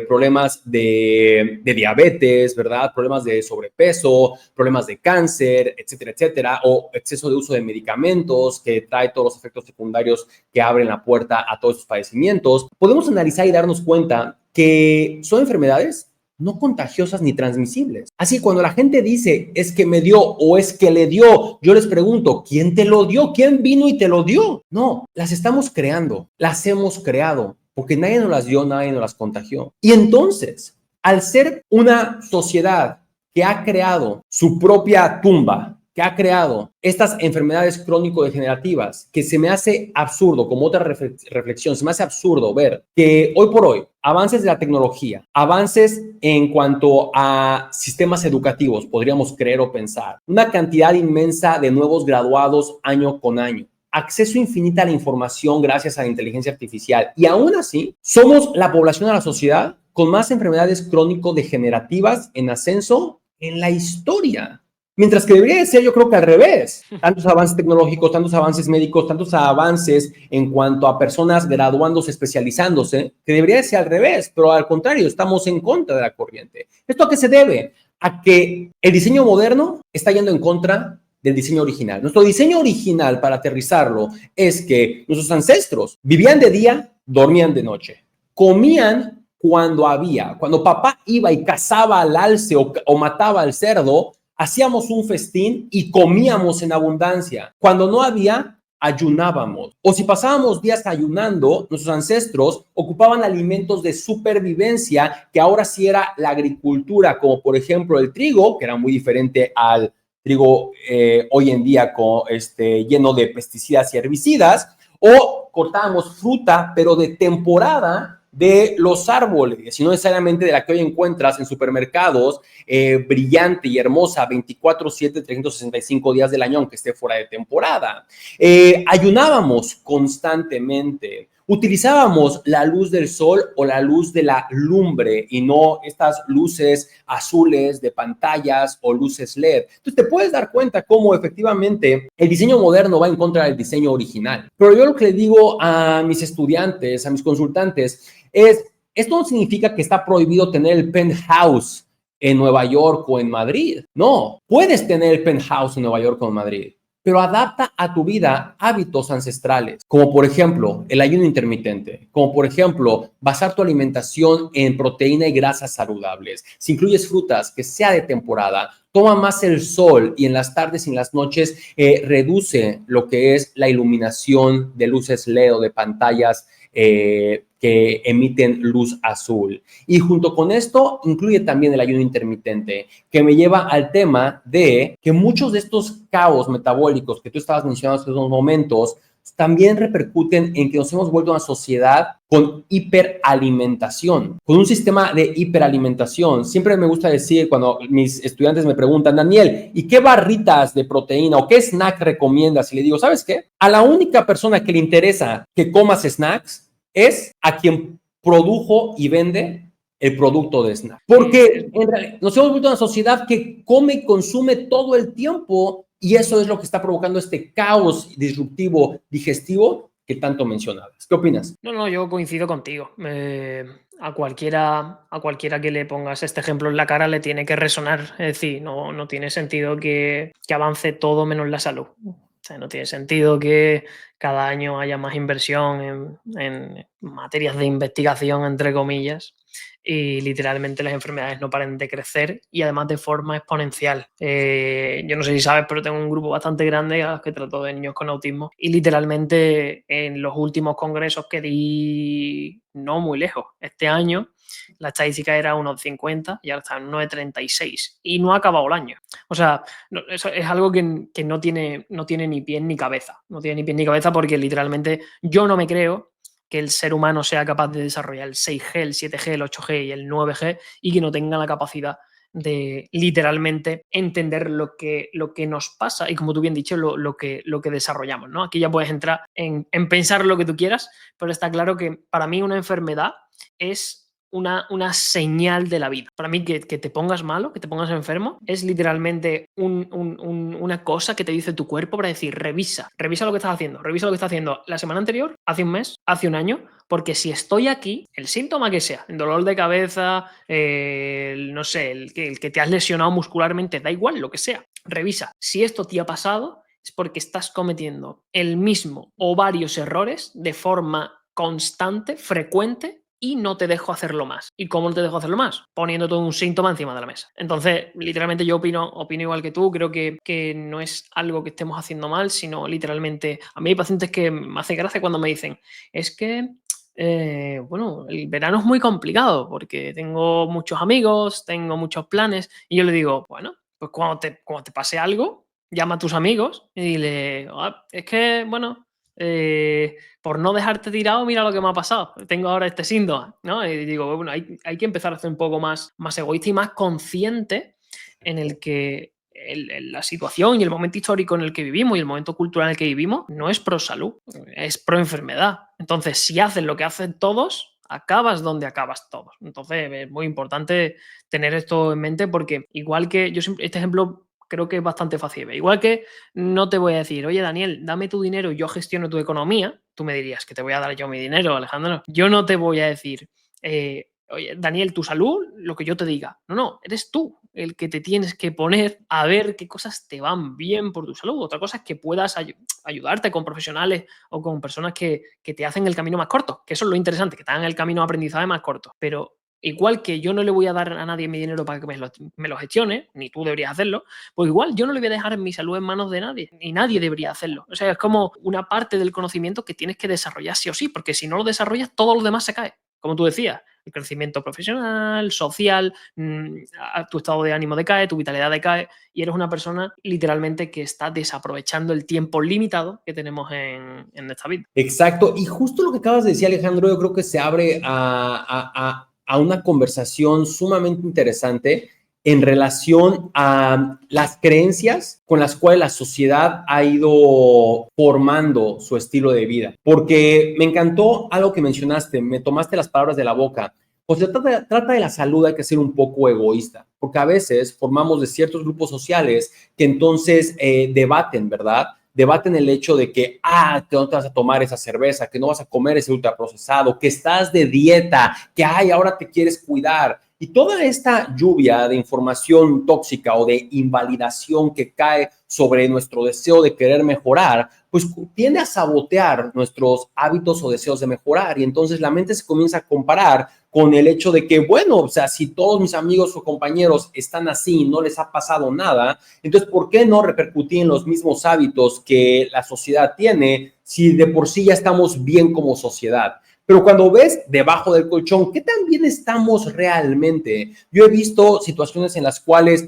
problemas de diabetes, ¿verdad? Problemas de sobrepeso, problemas de cáncer, etcétera, etcétera, o exceso de uso de medicamentos que trae todos los efectos secundarios que abren la puerta a todos estos padecimientos. Podemos analizar y darnos cuenta que son enfermedades no contagiosas ni transmisibles. Así, cuando la gente dice, es que me dio o es que le dio, yo les pregunto, ¿quién te lo dio? ¿Quién vino y te lo dio? No, las estamos creando, las hemos creado, porque nadie nos las dio, nadie nos las contagió. Y entonces, al ser una sociedad que ha creado su propia tumba, que ha creado estas enfermedades crónico-degenerativas, que se me hace absurdo, como otra reflexión, se me hace absurdo ver que hoy por hoy, avances de la tecnología, avances en cuanto a sistemas educativos, podríamos creer o pensar, una cantidad inmensa de nuevos graduados año con año, acceso infinito a la información gracias a la inteligencia artificial, y aún así, somos la población de la sociedad con más enfermedades crónico-degenerativas en ascenso en la historia. Mientras que debería de ser, yo creo que al revés. Tantos avances tecnológicos, tantos avances médicos, tantos avances en cuanto a personas graduándose, especializándose, que debería de ser al revés, pero al contrario, estamos en contra de la corriente. ¿Esto a qué se debe? a que el diseño moderno está yendo en contra del diseño original. Nuestro diseño original, para aterrizarlo, es que nuestros ancestros vivían de día, dormían de noche, comían cuando había. Cuando papá iba y cazaba al alce o mataba al cerdo, hacíamos un festín y comíamos en abundancia. Cuando no había, ayunábamos. O si pasábamos días ayunando, nuestros ancestros ocupaban alimentos de supervivencia, que ahora sí era la agricultura, como por ejemplo el trigo, que era muy diferente al trigo hoy en día lleno de pesticidas y herbicidas, o cortábamos fruta, pero de temporada, de los árboles, y no necesariamente de la que hoy encuentras en supermercados, brillante y hermosa, 24/7, 365 días del año, aunque esté fuera de temporada. Ayunábamos constantemente. Utilizábamos la luz del sol o la luz de la lumbre y no estas luces azules de pantallas o luces LED. Entonces te puedes dar cuenta cómo efectivamente el diseño moderno va en contra del diseño original. Pero yo lo que le digo a mis estudiantes, a mis consultantes, es, esto no significa que está prohibido tener el penthouse en Nueva York o en Madrid. No, puedes tener el penthouse en Nueva York o en Madrid, pero adapta a tu vida hábitos ancestrales, como por ejemplo el ayuno intermitente, como por ejemplo basar tu alimentación en proteína y grasas saludables. Si incluyes frutas, que sea de temporada, toma más el sol y en las tardes y en las noches reduce lo que es la iluminación de luces LED o de pantallas que emiten luz azul. Y junto con esto incluye también el ayuno intermitente, que me lleva al tema de que muchos de estos caos metabólicos que tú estabas mencionando hace unos momentos también repercuten en que nos hemos vuelto una sociedad con hiperalimentación, con un sistema de hiperalimentación. Siempre me gusta decir, cuando mis estudiantes me preguntan, Daniel, ¿y qué barritas de proteína o qué snack recomiendas? Y le digo, ¿sabes qué? A la única persona que le interesa que comas snacks es a quien produjo y vende el producto de snack. Porque en realidad nos hemos vuelto una sociedad que come y consume todo el tiempo y eso es lo que está provocando este caos disruptivo digestivo que tanto mencionabas. ¿Qué opinas? No, yo coincido contigo. A cualquiera que le pongas este ejemplo en la cara le tiene que resonar. Es decir, no tiene sentido que avance todo menos la salud. O sea, no tiene sentido que cada año haya más inversión en materias de investigación, entre comillas, y literalmente las enfermedades no paren de crecer y además de forma exponencial. Yo no sé si sabes, pero tengo un grupo bastante grande a los que trato de niños con autismo y literalmente en los últimos congresos que di no muy lejos, este año la estadística era unos 50 y ahora está en unos de 36 y no ha acabado el año. O sea, eso es algo que no tiene ni pie ni cabeza. No tiene ni pie ni cabeza porque literalmente yo no me creo que el ser humano sea capaz de desarrollar el 6G, el 7G, el 8G y el 9G y que no tenga la capacidad de literalmente entender lo que nos pasa y, como tú bien dicho, lo que desarrollamos, ¿no? Aquí ya puedes entrar en pensar lo que tú quieras, pero está claro que para mí una enfermedad es una señal de la vida. Para mí que te pongas malo, que te pongas enfermo, es literalmente una cosa que te dice tu cuerpo para decir, revisa lo que estás haciendo la semana anterior, hace un mes, hace un año, porque si estoy aquí, el síntoma que sea, el dolor de cabeza, no sé, el que te has lesionado muscularmente, da igual, lo que sea, revisa. Si esto te ha pasado, es porque estás cometiendo el mismo o varios errores de forma constante, frecuente, y no te dejo hacerlo más. ¿Y cómo no te dejo hacerlo más? Poniendo todo un síntoma encima de la mesa. Entonces, literalmente yo opino igual que tú. Creo que no es algo que estemos haciendo mal, sino literalmente... A mí hay pacientes que me hace gracia cuando me dicen, es que bueno, el verano es muy complicado porque tengo muchos amigos, tengo muchos planes y yo le digo, bueno, pues cuando te pase algo, llama a tus amigos y dile, es que, bueno, por no dejarte tirado, mira lo que me ha pasado, tengo ahora este síntoma, ¿no? Y digo, bueno, hay que empezar a ser un poco más egoísta y más consciente en el que la situación y el momento histórico en el que vivimos y el momento cultural en el que vivimos no es pro salud, es pro enfermedad. Entonces, si haces lo que hacen todos, acabas donde acabas todos. Entonces, es muy importante tener esto en mente porque igual que yo siempre, este ejemplo creo que es bastante fácil. Igual que no te voy a decir, oye, Daniel, dame tu dinero y yo gestiono tu economía, tú me dirías que te voy a dar yo mi dinero, Alejandro. Yo no te voy a decir, oye, Daniel, tu salud, lo que yo te diga. No, eres tú el que te tienes que poner a ver qué cosas te van bien por tu salud. Otra cosa es que puedas ayudarte con profesionales o con personas que te hacen el camino más corto, que eso es lo interesante, que te hagan el camino de aprendizaje más corto. Pero igual que yo no le voy a dar a nadie mi dinero para que me lo gestione, ni tú deberías hacerlo, pues igual yo no le voy a dejar mi salud en manos de nadie, ni nadie debería hacerlo. O sea, es como una parte del conocimiento que tienes que desarrollar sí o sí, porque si no lo desarrollas, todo lo demás se cae. Como tú decías, el crecimiento profesional, social, tu estado de ánimo decae, tu vitalidad decae y eres una persona literalmente que está desaprovechando el tiempo limitado que tenemos en esta vida. Exacto, y justo lo que acabas de decir, Alejandro, yo creo que se abre a una conversación sumamente interesante en relación a las creencias con las cuales la sociedad ha ido formando su estilo de vida. Porque me encantó algo que mencionaste, me tomaste las palabras de la boca. Pues se trata de la salud, hay que ser un poco egoísta, porque a veces formamos de ciertos grupos sociales que entonces debaten, ¿verdad? Debaten el hecho de que no te vas a tomar esa cerveza, que no vas a comer ese ultraprocesado, que estás de dieta, que ahora te quieres cuidar. Y toda esta lluvia de información tóxica o de invalidación que cae sobre nuestro deseo de querer mejorar, pues tiende a sabotear nuestros hábitos o deseos de mejorar. Y entonces la mente se comienza a comparar con el hecho de que, bueno, o sea, si todos mis amigos o compañeros están así y no les ha pasado nada, entonces, ¿por qué no repercutir en los mismos hábitos que la sociedad tiene si de por sí ya estamos bien como sociedad? Pero cuando ves debajo del colchón, ¿qué tan bien estamos realmente? Yo he visto situaciones en las cuales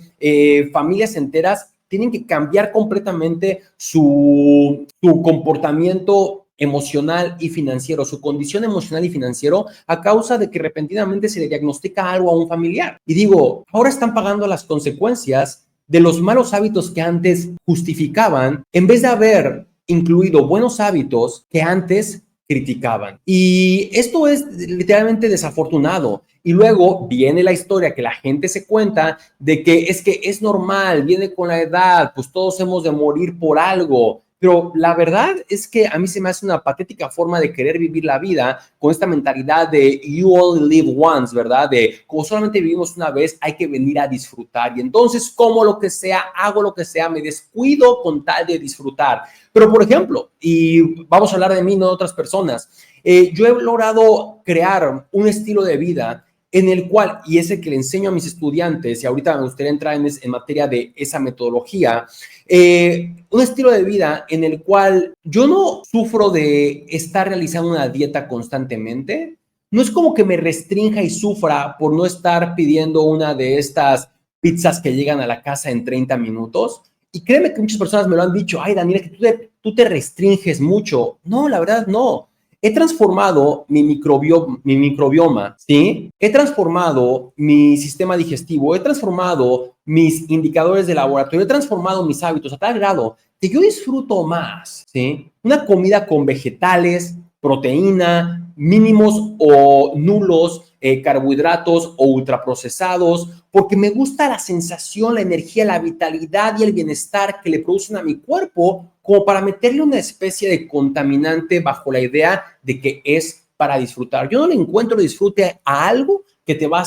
familias enteras tienen que cambiar completamente su comportamiento emocional y financiero, su condición emocional y financiero a causa de que repentinamente se le diagnostica algo a un familiar. Y digo, ahora están pagando las consecuencias de los malos hábitos que antes justificaban en vez de haber incluido buenos hábitos que antes criticaban. Y esto es literalmente desafortunado. Y luego viene la historia que la gente se cuenta de que es normal, viene con la edad, pues todos hemos de morir por algo. Pero la verdad es que a mí se me hace una patética forma de querer vivir la vida con esta mentalidad de you only live once, ¿verdad? De como solamente vivimos una vez, hay que venir a disfrutar. Y entonces, como lo que sea, hago lo que sea, me descuido con tal de disfrutar. Pero, por ejemplo, y vamos a hablar de mí, no de otras personas, yo he logrado crear un estilo de vida en el cual, y es el que le enseño a mis estudiantes, y ahorita me gustaría entrar en materia de esa metodología, un estilo de vida en el cual yo no sufro de estar realizando una dieta constantemente. No es como que me restrinja y sufra por no estar pidiendo una de estas pizzas que llegan a la casa en 30 minutos. Y créeme que muchas personas me lo han dicho, ay, Daniela, que tú te restringes mucho. No, la verdad no. He transformado mi microbioma, ¿sí? He transformado mi sistema digestivo, he transformado mis indicadores de laboratorio, he transformado mis hábitos a tal grado que yo disfruto más, ¿sí? Una comida con vegetales, proteína, mínimos o nulos carbohidratos o ultraprocesados, porque me gusta la sensación, la energía, la vitalidad y el bienestar que le producen a mi cuerpo, como para meterle una especie de contaminante bajo la idea de que es para disfrutar. Yo no le encuentro disfrute a algo que te va a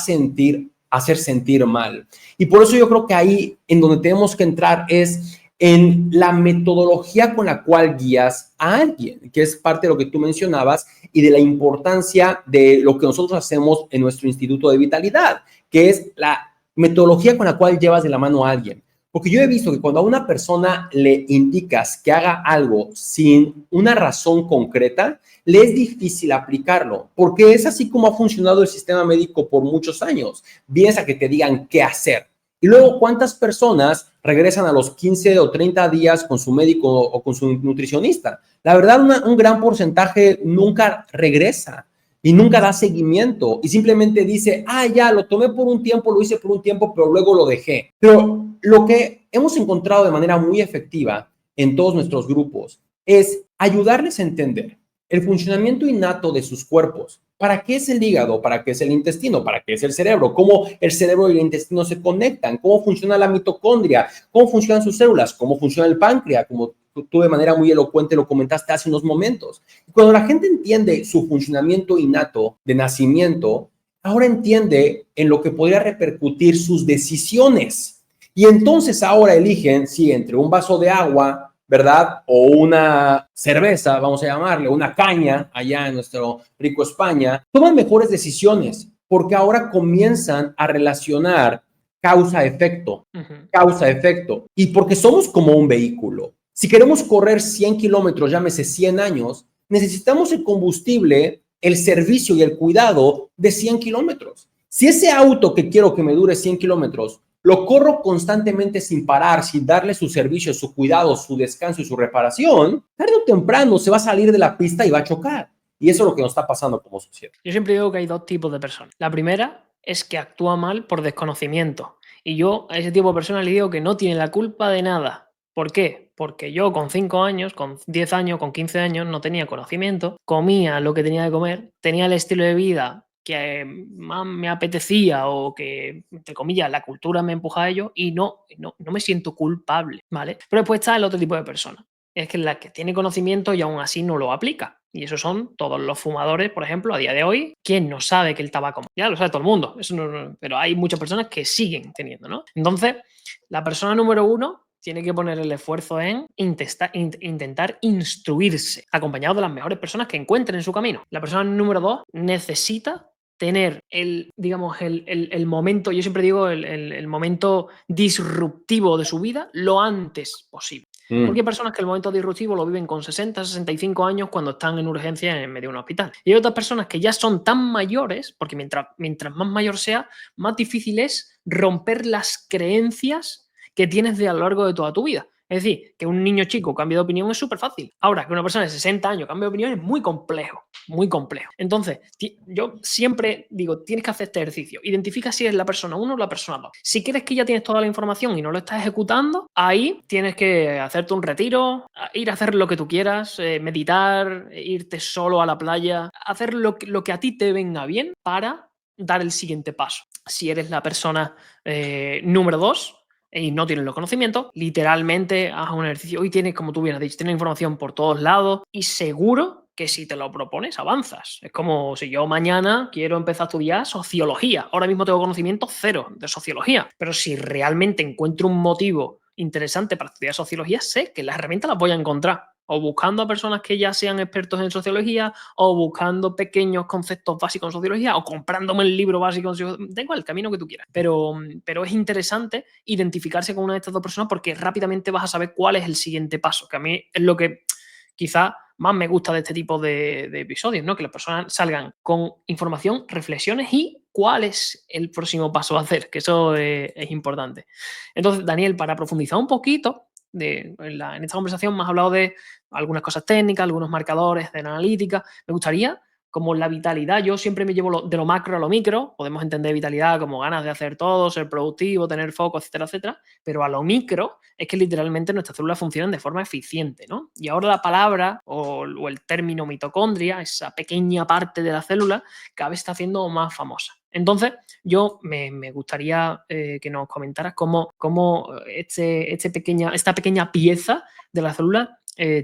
hacer sentir mal. Y por eso yo creo que ahí en donde tenemos que entrar es en la metodología con la cual guías a alguien, que es parte de lo que tú mencionabas y de la importancia de lo que nosotros hacemos en nuestro Instituto de Vitalidad, que es la metodología con la cual llevas de la mano a alguien. Porque yo he visto que cuando a una persona le indicas que haga algo sin una razón concreta, le es difícil aplicarlo, porque es así como ha funcionado el sistema médico por muchos años. Vienes a que te digan qué hacer. Y luego, ¿cuántas personas regresan a los 15 o 30 días con su médico o con su nutricionista? La verdad, un gran porcentaje nunca regresa y nunca da seguimiento y simplemente dice, ya, lo tomé por un tiempo, lo hice por un tiempo, pero luego lo dejé. Pero lo que hemos encontrado de manera muy efectiva en todos nuestros grupos es ayudarles a entender el funcionamiento innato de sus cuerpos. ¿Para qué es el hígado? ¿Para qué es el intestino? ¿Para qué es el cerebro? ¿Cómo el cerebro y el intestino se conectan? ¿Cómo funciona la mitocondria? ¿Cómo funcionan sus células? ¿Cómo funciona el páncreas? Como tú de manera muy elocuente lo comentaste hace unos momentos. Y cuando la gente entiende su funcionamiento innato de nacimiento, ahora entiende en lo que podría repercutir sus decisiones. Y entonces ahora eligen si entre un vaso de agua, ¿verdad? O una cerveza, vamos a llamarle, una caña allá en nuestro rico España, toman mejores decisiones porque ahora comienzan a relacionar causa-efecto, causa-efecto. Y porque somos como un vehículo. Si queremos correr 100 kilómetros, llámese 100 años, necesitamos el combustible, el servicio y el cuidado de 100 kilómetros. Si ese auto que quiero que me dure 100 kilómetros, lo corro constantemente sin parar, sin darle su servicio, su cuidado, su descanso y su reparación, tarde o temprano se va a salir de la pista y va a chocar. Y eso es lo que nos está pasando como sociedad. Yo siempre digo que hay dos tipos de personas. La primera es que actúa mal por desconocimiento. Y yo a ese tipo de personas le digo que no tiene la culpa de nada. ¿Por qué? Porque yo con 5 años, con 10 años, con 15 años no tenía conocimiento, comía lo que tenía que comer, tenía el estilo de vida que más me apetecía o que, entre comillas, la cultura me empuja a ello y no me siento culpable, ¿vale? Pero después está el otro tipo de personas. Es que la que tiene conocimiento y aún así no lo aplica. Y esos son todos los fumadores, por ejemplo, a día de hoy. ¿Quién no sabe que el tabaco? Ya lo sabe todo el mundo, eso pero hay muchas personas que siguen teniendo, ¿no? Entonces, la persona número 1 tiene que poner el esfuerzo en intentar instruirse, acompañado de las mejores personas que encuentren en su camino. La persona número 2 necesita tener el momento, yo siempre digo, el momento disruptivo de su vida lo antes posible. Porque hay personas que el momento disruptivo lo viven con 60, 65 años cuando están en urgencia en medio de un hospital. Y hay otras personas que ya son tan mayores, porque mientras más mayor sea, más difícil es romper las creencias que tienes a lo largo de toda tu vida. Es decir, que un niño chico cambie de opinión es súper fácil. Ahora, que una persona de 60 años cambie de opinión es muy complejo, muy complejo. Entonces, yo siempre digo, tienes que hacer este ejercicio. Identifica si eres la persona 1 o la persona 2. Si crees que ya tienes toda la información y no lo estás ejecutando, ahí tienes que hacerte un retiro, ir a hacer lo que tú quieras, meditar, irte solo a la playa, hacer lo que a ti te venga bien para dar el siguiente paso. Si eres la persona número 2, y no tienes los conocimientos, literalmente haz un ejercicio. Hoy tienes, como tú bien has dicho, tienes información por todos lados y seguro que si te lo propones, avanzas. Es como si yo mañana quiero empezar a estudiar sociología. Ahora mismo tengo conocimiento 0 de sociología, pero si realmente encuentro un motivo interesante para estudiar sociología, sé que las herramientas las voy a encontrar. O buscando a personas que ya sean expertos en sociología, o buscando pequeños conceptos básicos en sociología, o comprándome el libro básico en sociología. Da igual, el camino que tú quieras. Pero es interesante identificarse con una de estas dos personas porque rápidamente vas a saber cuál es el siguiente paso, que a mí es lo que quizá más me gusta de este tipo de episodios, ¿no? Que las personas salgan con información, reflexiones y cuál es el próximo paso a hacer, que eso es importante. Entonces, Daniel, para profundizar un poquito, en esta conversación me has hablado de algunas cosas técnicas, algunos marcadores de la analítica. Me gustaría, como la vitalidad, yo siempre me llevo de lo macro a lo micro. Podemos entender vitalidad como ganas de hacer todo, ser productivo, tener foco, etcétera, etcétera. Pero a lo micro es que literalmente nuestras células funcionan de forma eficiente, ¿no? Y ahora la palabra o el término mitocondria, esa pequeña parte de la célula, cada vez está haciendo más famosa. Entonces, yo me gustaría que nos comentaras cómo esta pequeña pieza de la célula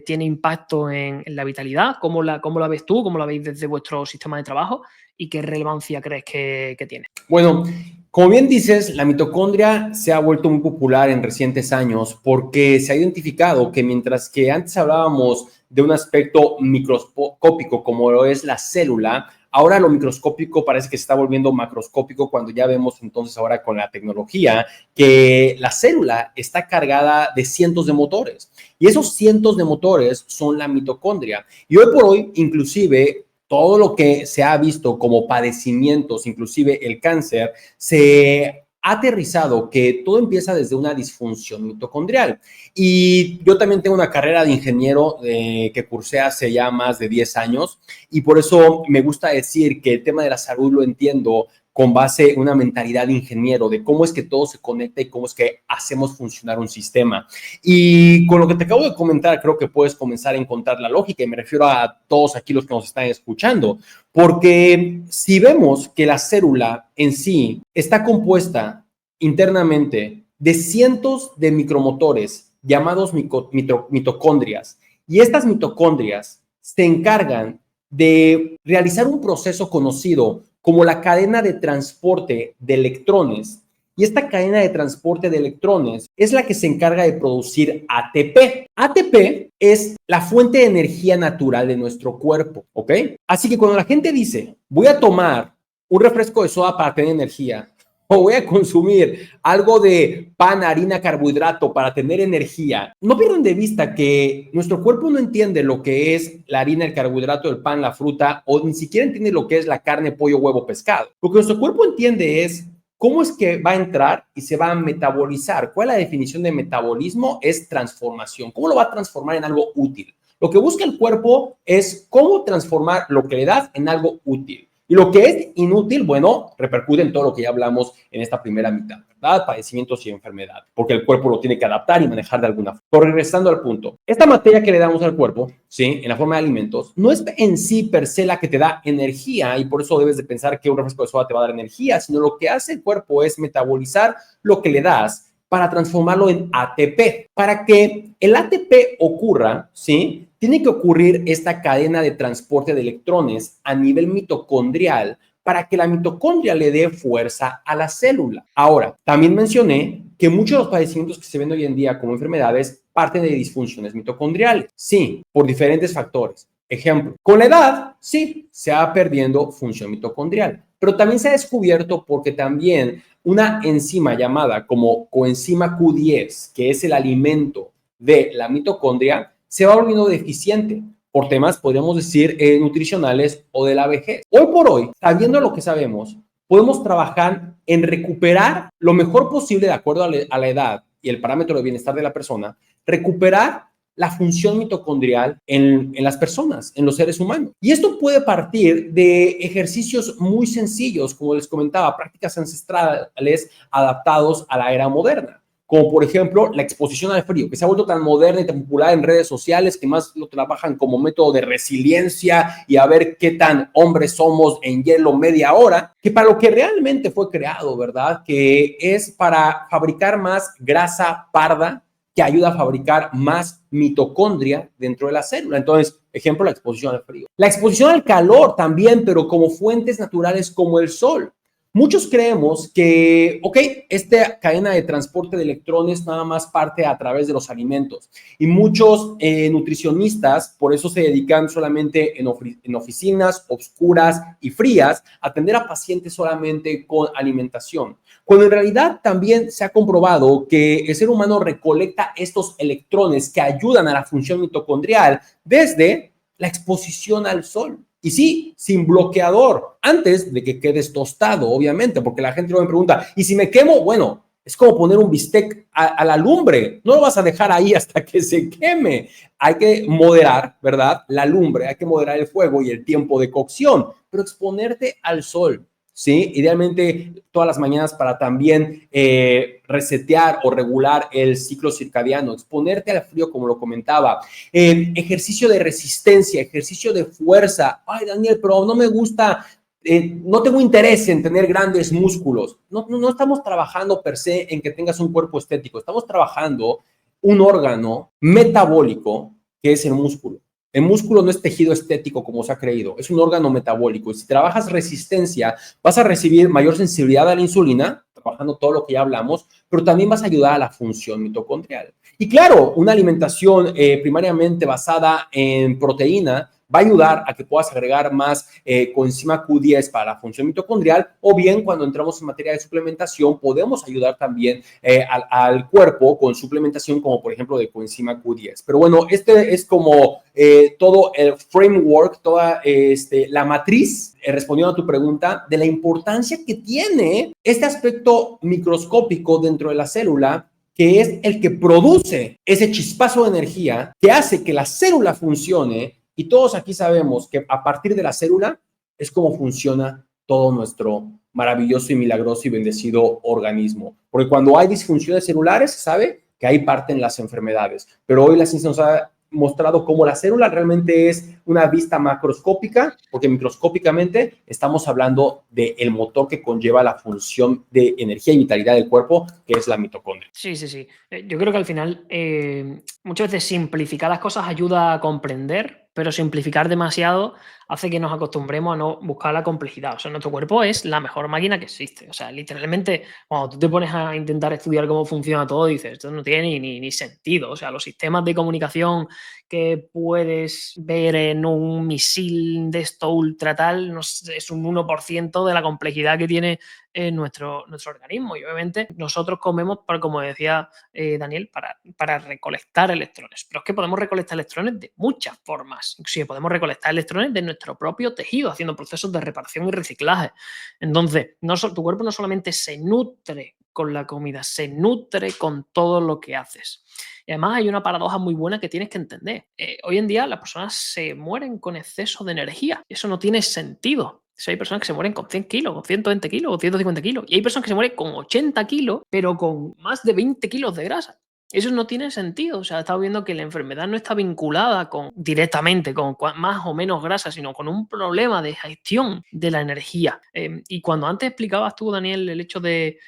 tiene impacto en la vitalidad, cómo la ves tú, cómo la veis desde vuestro sistema de trabajo y qué relevancia crees que tiene. Bueno, como bien dices, la mitocondria se ha vuelto muy popular en recientes años porque se ha identificado que mientras que antes hablábamos de un aspecto microscópico como lo es la célula, ahora lo microscópico parece que se está volviendo macroscópico cuando ya vemos entonces ahora con la tecnología que la célula está cargada de cientos de motores y esos cientos de motores son la mitocondria. Y hoy por hoy, inclusive, todo lo que se ha visto como padecimientos, inclusive el cáncer, se ha aterrizado que todo empieza desde una disfunción mitocondrial. Y yo también tengo una carrera de ingeniero que cursé hace ya más de 10 años y por eso me gusta decir que el tema de la salud lo entiendo con base en una mentalidad de ingeniero, de cómo es que todo se conecta y cómo es que hacemos funcionar un sistema. Y con lo que te acabo de comentar, creo que puedes comenzar a encontrar la lógica, y me refiero a todos aquí los que nos están escuchando, porque si vemos que la célula en sí está compuesta internamente de cientos de micromotores llamados mitocondrias, y estas mitocondrias se encargan de realizar un proceso conocido como la cadena de transporte de electrones. Y esta cadena de transporte de electrones es la que se encarga de producir ATP. ATP es la fuente de energía natural de nuestro cuerpo, ¿ok? Así que cuando la gente dice, voy a tomar un refresco de soda para tener energía, o voy a consumir algo de pan, harina, carbohidrato para tener energía, no pierdan de vista que nuestro cuerpo no entiende lo que es la harina, el carbohidrato, el pan, la fruta, o ni siquiera entiende lo que es la carne, pollo, huevo, pescado. Lo que nuestro cuerpo entiende es cómo es que va a entrar y se va a metabolizar. ¿Cuál es la definición de metabolismo? Es transformación. ¿Cómo lo va a transformar en algo útil? Lo que busca el cuerpo es cómo transformar lo que le das en algo útil. Y lo que es inútil, bueno, repercute en todo lo que ya hablamos en esta primera mitad, ¿verdad? Padecimientos y enfermedad, porque el cuerpo lo tiene que adaptar y manejar de alguna forma. Pero regresando al punto, esta materia que le damos al cuerpo, ¿sí? En la forma de alimentos, no es en sí per se la que te da energía y por eso debes de pensar que un refresco de soda te va a dar energía, sino lo que hace el cuerpo es metabolizar lo que le das para transformarlo en ATP. Para que el ATP ocurra, ¿sí? Tiene que ocurrir esta cadena de transporte de electrones a nivel mitocondrial para que la mitocondria le dé fuerza a la célula. Ahora, también mencioné que muchos de los padecimientos que se ven hoy en día como enfermedades parten de disfunciones mitocondriales. Sí, por diferentes factores. Ejemplo, con la edad, sí, se va perdiendo función mitocondrial, pero también se ha descubierto porque también una enzima llamada como coenzima Q10, que es el alimento de la mitocondria, se va volviendo deficiente por temas, podríamos decir, nutricionales o de la vejez. Hoy por hoy, sabiendo lo que sabemos, podemos trabajar en recuperar lo mejor posible de acuerdo a la edad y el parámetro de bienestar de la persona, recuperar la función mitocondrial en las personas, en los seres humanos. Y esto puede partir de ejercicios muy sencillos, como les comentaba, prácticas ancestrales adaptados a la era moderna, como por ejemplo la exposición al frío, que se ha vuelto tan moderna y tan popular en redes sociales, que más lo trabajan como método de resiliencia y a ver qué tan hombres somos en hielo media hora, que para lo que realmente fue creado, ¿verdad? Que es para fabricar más grasa parda, que ayuda a fabricar más mitocondria dentro de la célula. Entonces, ejemplo, la exposición al frío. La exposición al calor también, pero como fuentes naturales como el sol. Muchos creemos que, ok, esta cadena de transporte de electrones nada más parte a través de los alimentos y muchos nutricionistas por eso se dedican solamente en oficinas oscuras y frías a atender a pacientes solamente con alimentación, cuando en realidad también se ha comprobado que el ser humano recolecta estos electrones que ayudan a la función mitocondrial desde la exposición al sol. Y sí, sin bloqueador, antes de que quedes tostado, obviamente, porque la gente luego me pregunta, ¿y si me quemo? Bueno, es como poner un bistec a la lumbre, no lo vas a dejar ahí hasta que se queme. Hay que moderar, ¿verdad? La lumbre, hay que moderar el fuego y el tiempo de cocción, pero exponerte al sol, ¿sí? Idealmente todas las mañanas para también resetear o regular el ciclo circadiano, exponerte al frío, como lo comentaba, ejercicio de resistencia, ejercicio de fuerza. Ay, Daniel, pero no me gusta, no tengo interés en tener grandes músculos. No estamos trabajando per se en que tengas un cuerpo estético, estamos trabajando un órgano metabólico que es el músculo. El músculo no es tejido estético como se ha creído, es un órgano metabólico. Y si trabajas resistencia, vas a recibir mayor sensibilidad a la insulina, trabajando todo lo que ya hablamos, pero también vas a ayudar a la función mitocondrial. Y claro, una alimentación primariamente basada en proteína va a ayudar a que puedas agregar más coenzima Q10 para la función mitocondrial, o bien cuando entramos en materia de suplementación podemos ayudar también al cuerpo con suplementación como por ejemplo de coenzima Q10. Pero bueno, este es como todo el framework, toda la matriz, respondiendo a tu pregunta, de la importancia que tiene este aspecto microscópico dentro de la célula, que es el que produce ese chispazo de energía que hace que la célula funcione. Y todos aquí sabemos que a partir de la célula es como funciona todo nuestro maravilloso y milagroso y bendecido organismo. Porque cuando hay disfunciones celulares, se sabe que ahí parten las enfermedades. Pero hoy la ciencia nos ha mostrado cómo la célula realmente es una vista macroscópica, porque microscópicamente estamos hablando del motor que conlleva la función de energía y vitalidad del cuerpo, que es la mitocondria. Sí, sí, sí. Yo creo que al final muchas veces simplificar las cosas ayuda a comprender pero simplificar demasiado hace que nos acostumbremos a no buscar la complejidad. O sea, nuestro cuerpo es la mejor máquina que existe. O sea, literalmente, cuando tú te pones a intentar estudiar cómo funciona todo, dices, esto no tiene ni sentido. O sea, los sistemas de comunicación que puedes ver en un misil de esto ultra tal, no sé, es un 1% de la complejidad que tiene nuestro organismo. Y obviamente nosotros comemos, como decía Daniel, para recolectar electrones. Pero es que podemos recolectar electrones de muchas formas. Inclusive podemos recolectar electrones de nuestro propio tejido, haciendo procesos de reparación y reciclaje. Entonces, tu cuerpo no solamente se nutre con la comida, se nutre con todo lo que haces. Y además hay una paradoja muy buena que tienes que entender. Hoy en día las personas se mueren con exceso de energía. Eso no tiene sentido. O sea, hay personas que se mueren con 100 kilos, con 120 kilos, con 150 kilos. Y hay personas que se mueren con 80 kilos, pero con más de 20 kilos de grasa. Eso no tiene sentido. O sea, he estado viendo que la enfermedad no está vinculada directamente con más o menos grasa, sino con un problema de gestión de la energía. Y cuando antes explicabas tú, Daniel, el hecho de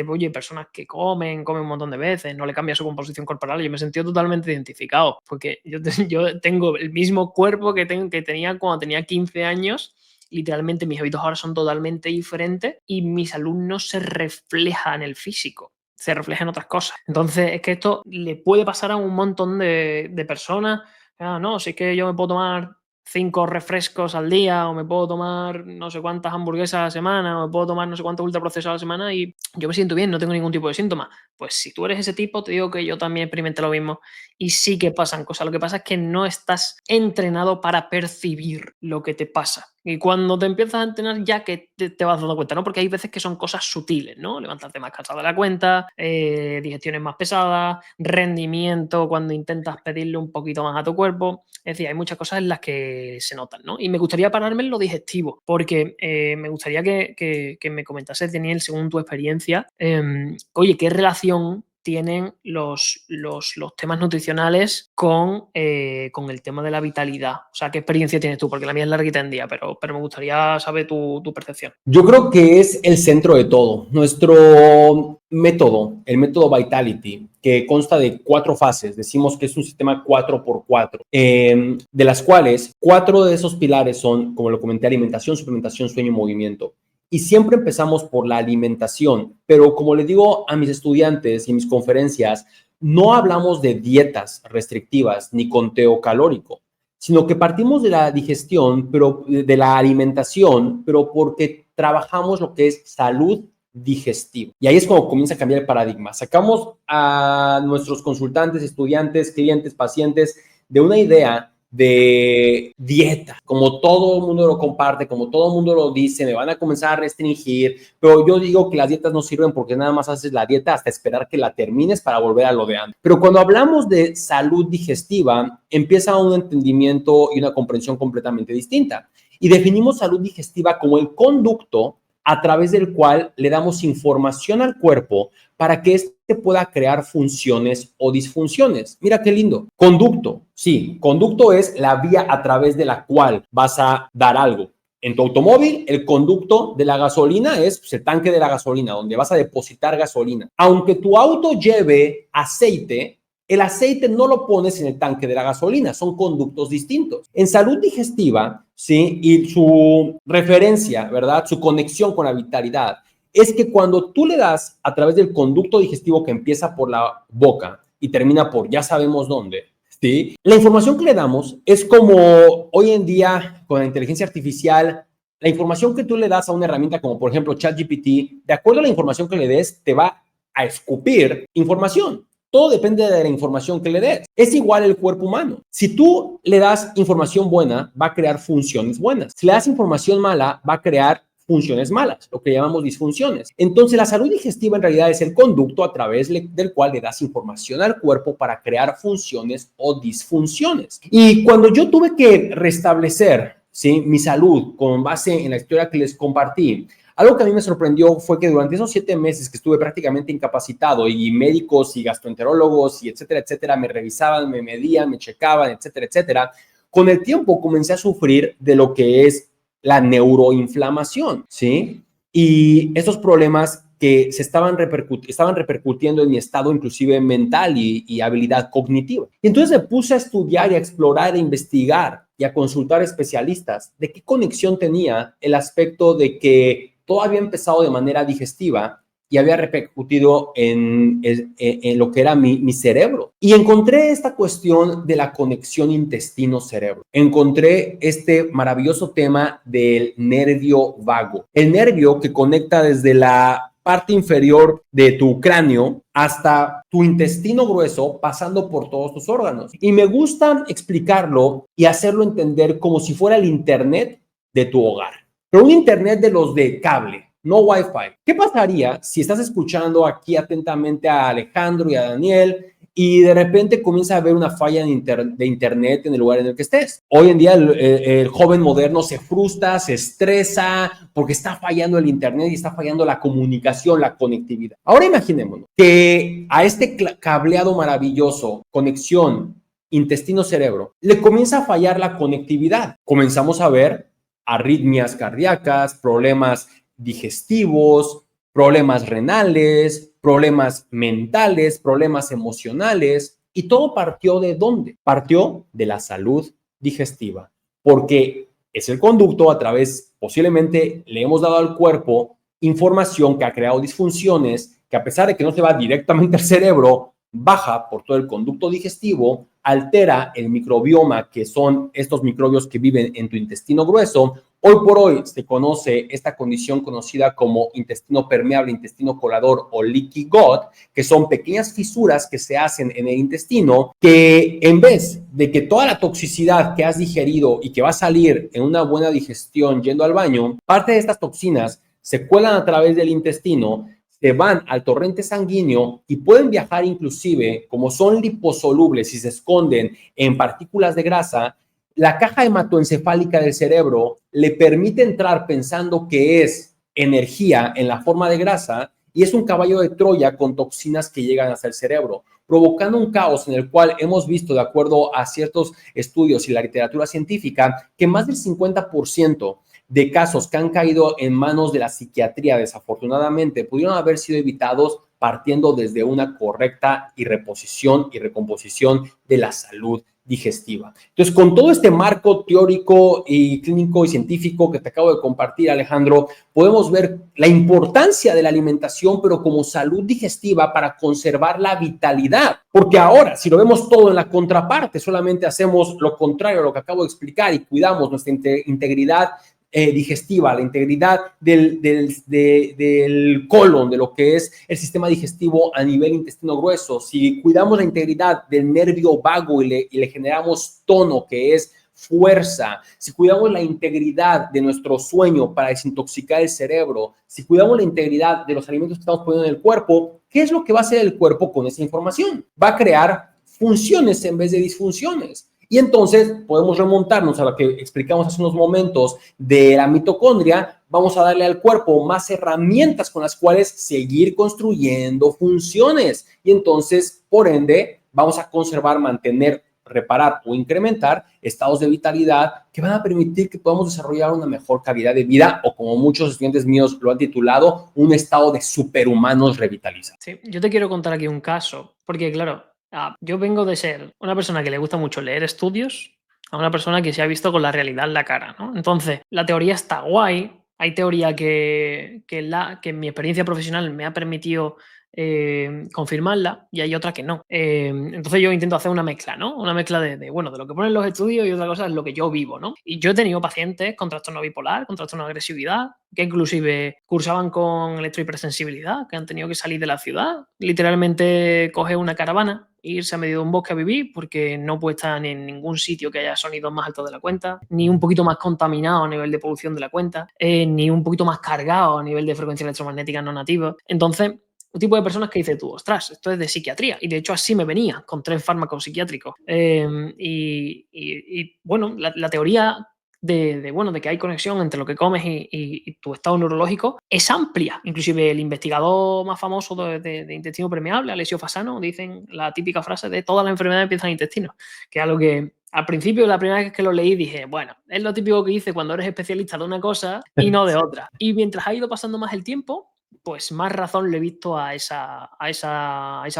oye, personas que comen un montón de veces, no le cambia su composición corporal, yo me he sentido totalmente identificado, porque yo tengo el mismo cuerpo que tenía cuando tenía 15 años. Literalmente mis hábitos ahora son totalmente diferentes y mi salud no se refleja en el físico, se refleja en otras cosas. Entonces es que esto le puede pasar a un montón de personas. No, si es que yo me puedo tomar 5 refrescos al día, o me puedo tomar no sé cuántas hamburguesas a la semana, o me puedo tomar no sé cuántos ultraprocesados a la semana y yo me siento bien, no tengo ningún tipo de síntoma. Pues si tú eres ese tipo, te digo que yo también experimenté lo mismo y sí que pasan cosas. Lo que pasa es que no estás entrenado para percibir lo que te pasa. Y cuando te empiezas a entrenar ya que te vas dando cuenta, ¿no? Porque hay veces que son cosas sutiles, ¿no? Levantarte más cansado de la cuenta, digestiones más pesadas, rendimiento cuando intentas pedirle un poquito más a tu cuerpo. Es decir, hay muchas cosas en las que se notan, ¿no? Y me gustaría pararme en lo digestivo, porque me gustaría que me comentases, Daniel, según tu experiencia, oye, ¿qué relación tienen los temas nutricionales con el tema de la vitalidad? O sea, ¿qué experiencia tienes tú? Porque la mía es larguita en día, pero me gustaría saber tu percepción. Yo creo que es el centro de todo. Nuestro método, el método Vitality, que consta de 4 fases, decimos que es un sistema 4x4, de las cuales 4 de esos pilares son, como lo comenté, alimentación, suplementación, sueño y movimiento. Y siempre empezamos por la alimentación, pero como le digo a mis estudiantes y en mis conferencias, no hablamos de dietas restrictivas ni conteo calórico, sino que partimos de la digestión, pero de la alimentación, pero porque trabajamos lo que es salud digestiva. Y ahí es como comienza a cambiar el paradigma. Sacamos a nuestros consultantes, estudiantes, clientes, pacientes de una idea de dieta, como todo el mundo lo comparte, como todo el mundo lo dice, me van a comenzar a restringir, pero yo digo que las dietas no sirven porque nada más haces la dieta hasta esperar que la termines para volver a lo de antes. Pero cuando hablamos de salud digestiva, empieza un entendimiento y una comprensión completamente distinta. Y definimos salud digestiva como el conducto a través del cual le damos información al cuerpo para que éste pueda crear funciones o disfunciones. Mira qué lindo. Conducto. Sí, conducto es la vía a través de la cual vas a dar algo. En tu automóvil, el conducto de la gasolina es el tanque de la gasolina, donde vas a depositar gasolina. Aunque tu auto lleve aceite, el aceite no lo pones en el tanque de la gasolina, son conductos distintos. En salud digestiva, ¿sí? Y su referencia, ¿verdad? Su conexión con la vitalidad es que cuando tú le das a través del conducto digestivo que empieza por la boca y termina por ya sabemos dónde, ¿sí? La información que le damos es como hoy en día con la inteligencia artificial, la información que tú le das a una herramienta como por ejemplo ChatGPT, de acuerdo a la información que le des, te va a escupir información. Todo depende de la información que le des. Es igual el cuerpo humano. Si tú le das información buena, va a crear funciones buenas. Si le das información mala, va a crear funciones malas, lo que llamamos disfunciones. Entonces, la salud digestiva en realidad es el conducto a través del cual le das información al cuerpo para crear funciones o disfunciones. Y cuando yo tuve que restablecer, ¿sí?, mi salud con base en la historia que les compartí, algo que a mí me sorprendió fue que durante esos 7 meses que estuve prácticamente incapacitado y médicos y gastroenterólogos y etcétera, me revisaban, me medían, me checaban, etcétera, con el tiempo comencé a sufrir de lo que es la neuroinflamación, ¿sí? Y estos problemas que estaban repercutiendo en mi estado inclusive mental y habilidad cognitiva. Y entonces me puse a estudiar y a explorar, a investigar y a consultar especialistas de qué conexión tenía el aspecto de que todo había empezado de manera digestiva y había repercutido en lo que era mi cerebro. Y encontré esta cuestión de la conexión intestino-cerebro. Encontré este maravilloso tema del nervio vago. El nervio que conecta desde la parte inferior de tu cráneo hasta tu intestino grueso, pasando por todos tus órganos. Y me gusta explicarlo y hacerlo entender como si fuera el internet de tu hogar, pero un internet de los de cable, no Wi-Fi. ¿Qué pasaría si estás escuchando aquí atentamente a Alejandro y a Daniel y de repente comienza a haber una falla de internet en el lugar en el que estés? Hoy en día el joven moderno se frustra, se estresa porque está fallando el internet y está fallando la comunicación, la conectividad. Ahora imaginémonos que a este cableado maravilloso, conexión intestino-cerebro, le comienza a fallar la conectividad. Comenzamos a ver arritmias cardíacas, problemas digestivos, problemas renales, problemas mentales, problemas emocionales. ¿Y todo partió de dónde? Partió de la salud digestiva, porque es el conducto a través, posiblemente le hemos dado al cuerpo información que ha creado disfunciones, que a pesar de que no se va directamente al cerebro, baja por todo el conducto digestivo, altera el microbioma, que son estos microbios que viven en tu intestino grueso. Hoy por hoy se conoce esta condición conocida como intestino permeable, intestino colador o leaky gut, que son pequeñas fisuras que se hacen en el intestino que en vez de que toda la toxicidad que has digerido y que va a salir en una buena digestión yendo al baño, parte de estas toxinas se cuelan a través del intestino, se van al torrente sanguíneo y pueden viajar inclusive, como son liposolubles y se esconden en partículas de grasa. La caja hematoencefálica del cerebro le permite entrar pensando que es energía en la forma de grasa y es un caballo de Troya con toxinas que llegan hasta el cerebro, provocando un caos en el cual hemos visto, de acuerdo a ciertos estudios y la literatura científica, que más del 50% de casos que han caído en manos de la psiquiatría, desafortunadamente, pudieron haber sido evitados partiendo desde una correcta reposición y recomposición de la salud digestiva. Entonces, con todo este marco teórico y clínico y científico que te acabo de compartir, Alejandro, podemos ver la importancia de la alimentación, pero como salud digestiva para conservar la vitalidad. Porque ahora, si lo vemos todo en la contraparte, solamente hacemos lo contrario a lo que acabo de explicar y cuidamos nuestra integridad digestiva, la integridad del colon, de lo que es el sistema digestivo a nivel intestino grueso. Si cuidamos la integridad del nervio vago y le generamos tono, que es fuerza, si cuidamos la integridad de nuestro sueño para desintoxicar el cerebro, si cuidamos la integridad de los alimentos que estamos poniendo en el cuerpo, ¿qué es lo que va a hacer el cuerpo con esa información? Va a crear funciones en vez de disfunciones. Y entonces podemos remontarnos a lo que explicamos hace unos momentos de la mitocondria. Vamos a darle al cuerpo más herramientas con las cuales seguir construyendo funciones. Y entonces, por ende, vamos a conservar, mantener, reparar o incrementar estados de vitalidad que van a permitir que podamos desarrollar una mejor calidad de vida, o como muchos estudiantes míos lo han titulado, un estado de superhumanos revitalizados. Sí, yo te quiero contar aquí un caso, porque claro, yo vengo de ser una persona que le gusta mucho leer estudios a una persona que se ha visto con la realidad en la cara, ¿no? Entonces, la teoría está guay. Hay teoría que en mi experiencia profesional me ha permitido confirmarla, y hay otra que no. Entonces yo intento hacer una mezcla, ¿no? Una mezcla de lo que ponen los estudios, y otra cosa es lo que yo vivo, ¿no? Y yo he tenido pacientes con trastorno bipolar, con trastorno de agresividad, que inclusive cursaban con electrohipersensibilidad, que han tenido que salir de la ciudad, literalmente coger una caravana e irse a medio de un bosque a vivir, porque no puede estar en ningún sitio que haya sonidos más altos de la cuenta, ni un poquito más contaminado a nivel de polución de la cuenta, ni un poquito más cargado a nivel de frecuencia electromagnética no nativa. Entonces, un tipo de personas que dices tú, ostras, esto es de psiquiatría. Y de hecho así me venía, con 3 fármacos psiquiátricos. Bueno, la teoría de que hay conexión entre lo que comes y tu estado neurológico es amplia. Inclusive el investigador más famoso de intestino permeable, Alessio Fasano, dicen la típica frase de todas las enfermedades empiezan en intestino, que es algo que al principio, la primera vez que lo leí, dije, bueno, es lo típico que dice cuando eres especialista de una cosa y no de otra. Y mientras ha ido pasando más el tiempo, pues más razón le he visto a esa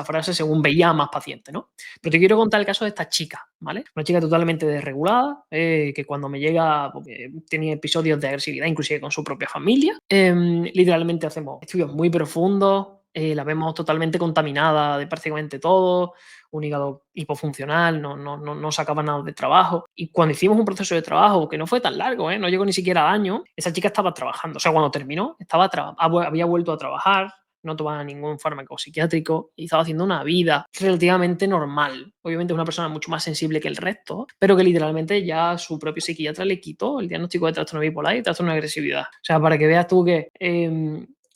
frase según veía a más pacientes, ¿no? Pero te quiero contar el caso de esta chica, ¿vale? Una chica totalmente desregulada, que cuando me llega, porque tenía episodios de agresividad, inclusive con su propia familia. Literalmente hacemos estudios muy profundos, la vemos totalmente contaminada de prácticamente todo, un hígado hipofuncional, no sacaba nada de trabajo. Y cuando hicimos un proceso de trabajo, que no fue tan largo, no llegó ni siquiera a año, esa chica estaba trabajando. O sea, cuando terminó, había vuelto a trabajar, no tomaba ningún fármaco psiquiátrico y estaba haciendo una vida relativamente normal. Obviamente es una persona mucho más sensible que el resto, pero que literalmente ya su propio psiquiatra le quitó el diagnóstico de trastorno bipolar y trastorno de agresividad. O sea, para que veas tú que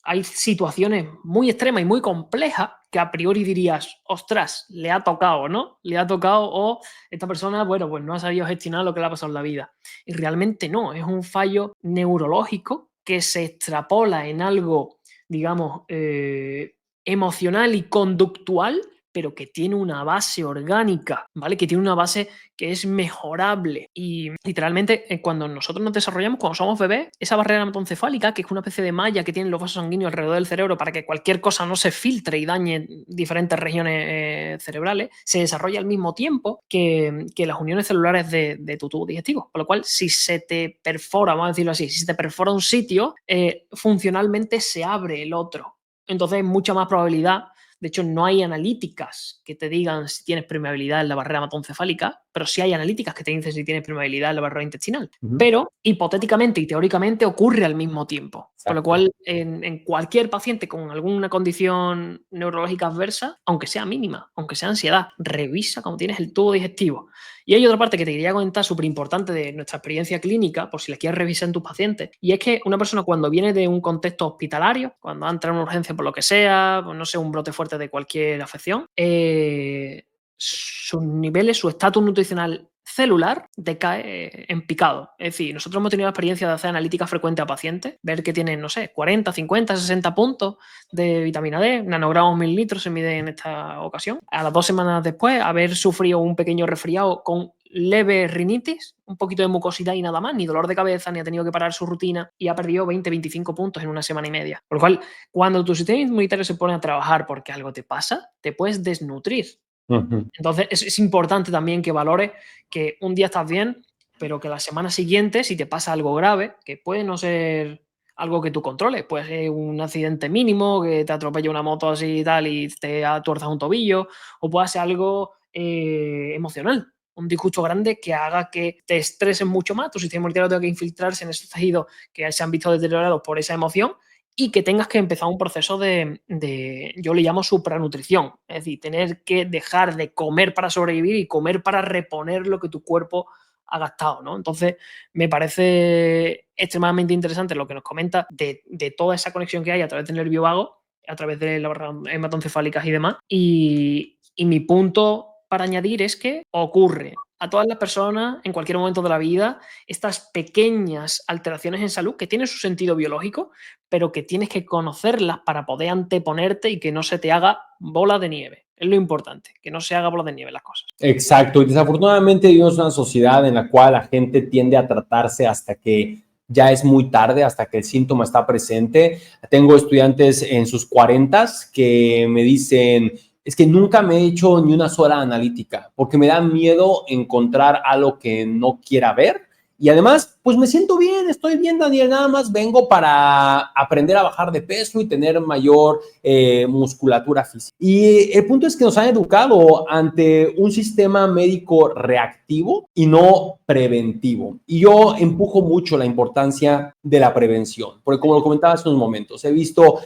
hay situaciones muy extremas y muy complejas que a priori dirías, ostras, le ha tocado, ¿no? Le ha tocado, o esta persona, bueno, pues no ha sabido gestionar lo que le ha pasado en la vida. Y realmente no, es un fallo neurológico que se extrapola en algo, digamos, emocional y conductual, pero que tiene una base orgánica, ¿vale? Que tiene una base que es mejorable. Y literalmente, cuando nosotros nos desarrollamos, cuando somos bebés, esa barrera hematoencefálica, que es una especie de malla que tienen los vasos sanguíneos alrededor del cerebro para que cualquier cosa no se filtre y dañe diferentes regiones cerebrales, se desarrolla al mismo tiempo que las uniones celulares de tu tubo digestivo. Por lo cual, si se te perfora, vamos a decirlo así, si se te perfora un sitio, funcionalmente se abre el otro. Entonces hay mucha más probabilidad. De hecho, no hay analíticas que te digan si tienes permeabilidad en la barrera hematoencefálica, pero sí hay analíticas que te dicen si tienes permeabilidad en la barrera intestinal. Pero hipotéticamente y teóricamente ocurre al mismo tiempo. Exacto. Por lo cual, en cualquier paciente con alguna condición neurológica adversa, aunque sea mínima, aunque sea ansiedad, revisa cómo tienes el tubo digestivo. Y hay otra parte que te quería comentar súper importante de nuestra experiencia clínica, por si la quieres revisar en tus pacientes, y es que una persona cuando viene de un contexto hospitalario, cuando entra en una urgencia por lo que sea, pues no sé, un brote fuerte de cualquier afección, sus niveles, su estatus nutricional celular decae en picado. Es decir, nosotros hemos tenido la experiencia de hacer analítica frecuente a pacientes, ver que tienen, no sé, 40, 50, 60 puntos de vitamina D, nanogramos mililitros se mide en esta ocasión. A las 2 semanas después, haber sufrido un pequeño resfriado con leve rinitis, un poquito de mucosidad y nada más, ni dolor de cabeza, ni ha tenido que parar su rutina y ha perdido 20, 25 puntos en una semana y media. Por lo cual, cuando tu sistema inmunitario se pone a trabajar porque algo te pasa, te puedes desnutrir. Entonces es importante también que valores que un día estás bien, pero que la semana siguiente, si te pasa algo grave, que puede no ser algo que tú controles, puede ser un accidente mínimo, que te atropelle una moto así y tal y te tuerzas un tobillo, o puede ser algo emocional, un disgusto grande que haga que te estreses mucho más, tu sistema inmunitario tenga que infiltrarse en esos tejidos que se han visto deteriorados por esa emoción y que tengas que empezar un proceso de yo le llamo supranutrición, es decir, tener que dejar de comer para sobrevivir y comer para reponer lo que tu cuerpo ha gastado, ¿no? Entonces, me parece extremadamente interesante lo que nos comenta de toda esa conexión que hay a través del nervio vago, a través de las barreras hematoencefálicas y demás. Y mi punto para añadir es que ocurre a todas las personas en cualquier momento de la vida estas pequeñas alteraciones en salud que tienen su sentido biológico, pero que tienes que conocerlas para poder anteponerte y que no se te haga bola de nieve. Es lo importante, que no se haga bola de nieve las cosas. Exacto, y desafortunadamente vivimos en una sociedad en la cual la gente tiende a tratarse hasta que ya es muy tarde, hasta que el síntoma está presente. Tengo estudiantes en sus 40s que me dicen, es que nunca me he hecho ni una sola analítica porque me da miedo encontrar algo que no quiera ver. Y además, pues me siento bien, estoy bien, Daniel, nada más vengo para aprender a bajar de peso y tener mayor musculatura física. Y el punto es que nos han educado ante un sistema médico reactivo y no preventivo. Y yo empujo mucho la importancia de la prevención, porque como lo comentaba hace unos momentos, he visto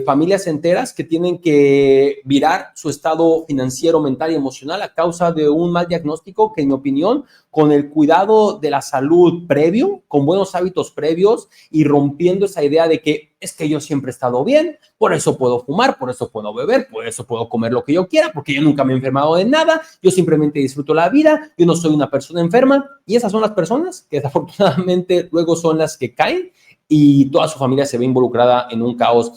familias enteras que tienen que virar su estado financiero, mental y emocional a causa de un mal diagnóstico que, en mi opinión, con el cuidado de la salud previo, con buenos hábitos previos y rompiendo esa idea de que es que yo siempre he estado bien, por eso puedo fumar, por eso puedo beber, por eso puedo comer lo que yo quiera, porque yo nunca me he enfermado de nada, yo simplemente disfruto la vida, yo no soy una persona enferma. Y esas son las personas que desafortunadamente luego son las que caen y toda su familia se ve involucrada en un caos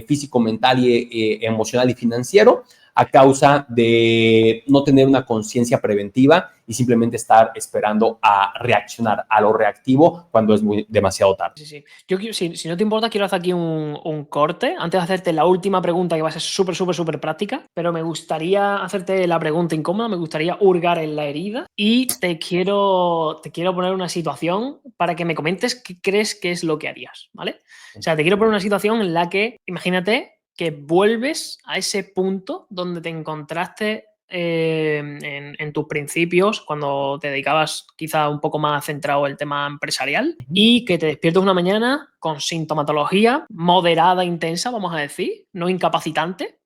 físico, mental y emocional y financiero, a causa de no tener una conciencia preventiva y simplemente estar esperando a reaccionar a lo reactivo cuando es demasiado tarde. Sí, sí. Yo, si no te importa, quiero hacer aquí un corte antes de hacerte la última pregunta, que va a ser súper práctica, pero me gustaría hacerte la pregunta incómoda, me gustaría hurgar en la herida y te quiero poner una situación para que me comentes qué crees que es lo que harías, ¿vale? O sea, te quiero poner una situación en la que, imagínate que vuelves a ese punto donde te encontraste en tus principios, cuando te dedicabas quizá un poco más centrado en el tema empresarial, y que te despiertas una mañana con sintomatología moderada, intensa, vamos a decir, no incapacitante,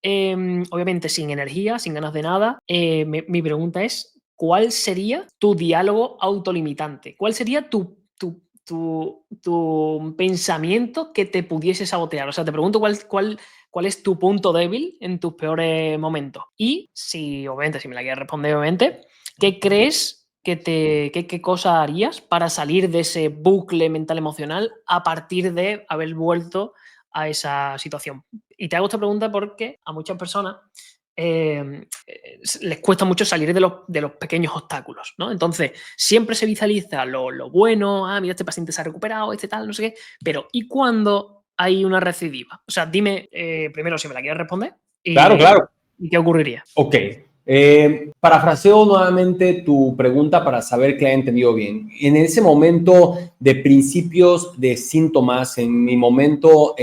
obviamente sin energía, sin ganas de nada. Mi pregunta es, ¿cuál sería tu diálogo autolimitante? ¿Cuál sería tu pensamiento que te pudiese sabotear? O sea, te pregunto cuál es tu punto débil en tus peores momentos. Y si, obviamente, si me la quieres responder, obviamente, ¿qué crees qué cosa harías para salir de ese bucle mental emocional a partir de haber vuelto a esa situación? Y te hago esta pregunta porque a muchas personas les cuesta mucho salir de los pequeños obstáculos, ¿no? Entonces, siempre se visualiza lo bueno, mira, este paciente se ha recuperado, este tal, no sé qué, pero ¿y cuando hay una recidiva? O sea, dime primero si me la quieres responder. Claro. ¿Y qué ocurriría? Ok. Parafraseo nuevamente tu pregunta para saber que la he entendido bien. En ese momento de principios de síntomas, en mi momento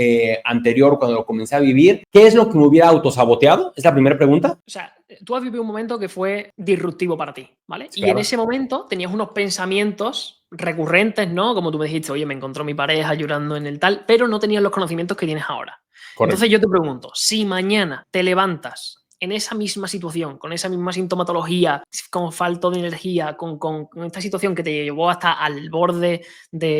anterior, cuando lo comencé a vivir, ¿qué es lo que me hubiera autosaboteado? ¿Es la primera pregunta? O sea, tú has vivido un momento que fue disruptivo para ti, ¿vale? Sí, y en ese momento tenías unos pensamientos recurrentes, ¿no? Como tú me dijiste, oye, me encontró mi pareja llorando en el tal, pero no tenías los conocimientos que tienes ahora. Correcto. Entonces yo te pregunto, si mañana te levantas en esa misma situación, con esa misma sintomatología, con falta de energía, con esta situación que te llevó hasta al borde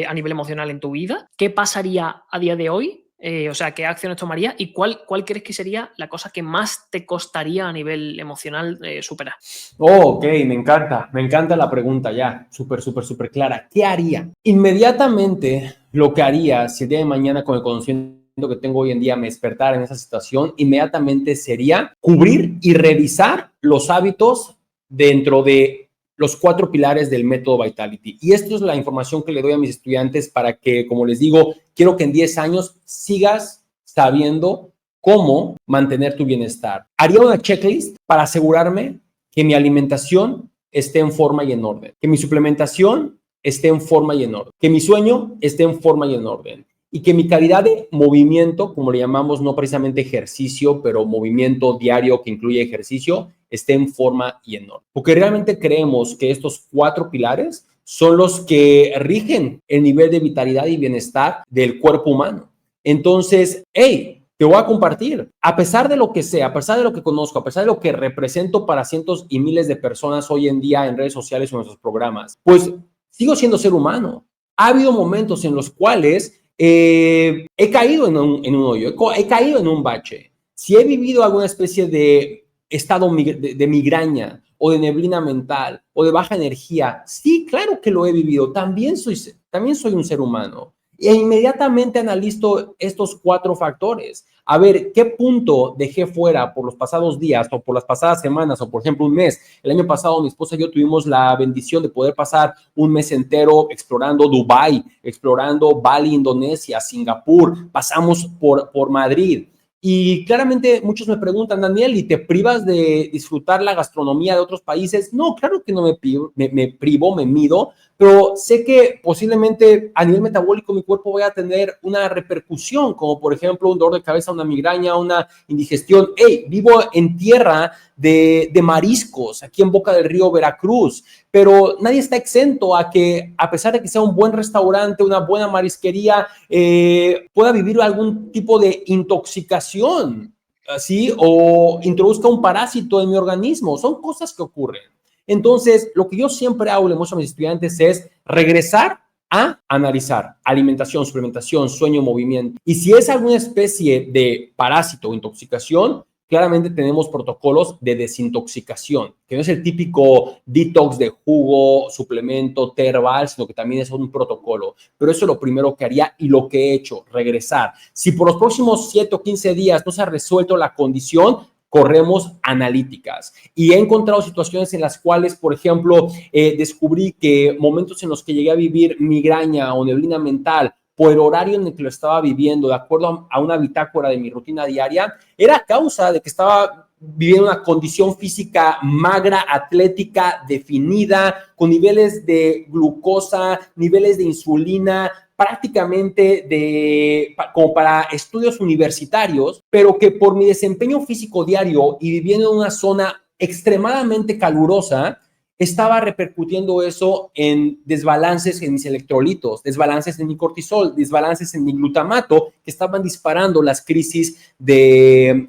a nivel emocional en tu vida, ¿qué pasaría a día de hoy? O sea, ¿qué acciones tomarías y cuál crees que sería la cosa que más te costaría a nivel emocional superar? Ok, me encanta la pregunta ya, súper clara. ¿Qué haría? Inmediatamente lo que haría si el día de mañana con el conocimiento que tengo hoy en día me despertara en esa situación, inmediatamente sería cubrir y revisar los hábitos dentro de los 4 pilares del método Vitality. Y esto es la información que le doy a mis estudiantes para que, como les digo, quiero que en 10 años sigas sabiendo cómo mantener tu bienestar. Haría una checklist para asegurarme que mi alimentación esté en forma y en orden, que mi suplementación esté en forma y en orden, que mi sueño esté en forma y en orden, y que mi calidad de movimiento, como le llamamos, no precisamente ejercicio, pero movimiento diario que incluye ejercicio, esté en forma y en orden. Porque realmente creemos que estos 4 pilares son los que rigen el nivel de vitalidad y bienestar del cuerpo humano. Entonces, te voy a compartir, a pesar de lo que sea, a pesar de lo que conozco, a pesar de lo que represento para cientos y miles de personas hoy en día en redes sociales o en nuestros programas, pues sigo siendo ser humano. Ha habido momentos en los cuales he caído en un hoyo, he caído en un bache. Si he vivido alguna especie de estado de migraña o de neblina mental o de baja energía, sí, claro que lo he vivido. También soy un ser humano. E inmediatamente analizo estos 4 factores. A ver, ¿qué punto dejé fuera por los pasados días o por las pasadas semanas o, por ejemplo, un mes? El año pasado mi esposa y yo tuvimos la bendición de poder pasar un mes entero explorando Dubái, explorando Bali, Indonesia, Singapur. Pasamos por Madrid. Y claramente muchos me preguntan, Daniel, ¿y te privas de disfrutar la gastronomía de otros países? No, claro que no me privo, me mido, pero sé que posiblemente a nivel metabólico mi cuerpo vaya a tener una repercusión, como por ejemplo un dolor de cabeza, una migraña, una indigestión. Vivo en tierra de mariscos, aquí en Boca del Río, Veracruz, pero nadie está exento a que, a pesar de que sea un buen restaurante, una buena marisquería, pueda vivir algún tipo de intoxicación, ¿sí? O introduzca un parásito en mi organismo. Son cosas que ocurren. Entonces, lo que yo siempre hago, le muestro a mis estudiantes, es regresar a analizar alimentación, suplementación, sueño, movimiento. Y si es alguna especie de parásito o intoxicación, claramente tenemos protocolos de desintoxicación, que no es el típico detox de jugo, suplemento, té herbal, sino que también es un protocolo. Pero eso es lo primero que haría y lo que he hecho, regresar. Si por los próximos 7 o 15 días no se ha resuelto la condición, corremos analíticas. Y he encontrado situaciones en las cuales, por ejemplo, descubrí que momentos en los que llegué a vivir migraña o neblina mental por el horario en el que lo estaba viviendo, de acuerdo a una bitácora de mi rutina diaria, era a causa de que estaba viviendo una condición física magra, atlética, definida, con niveles de glucosa, niveles de insulina, prácticamente como para estudios universitarios, pero que por mi desempeño físico diario y viviendo en una zona extremadamente calurosa, estaba repercutiendo eso en desbalances en mis electrolitos, desbalances en mi cortisol, desbalances en mi glutamato, que estaban disparando las crisis de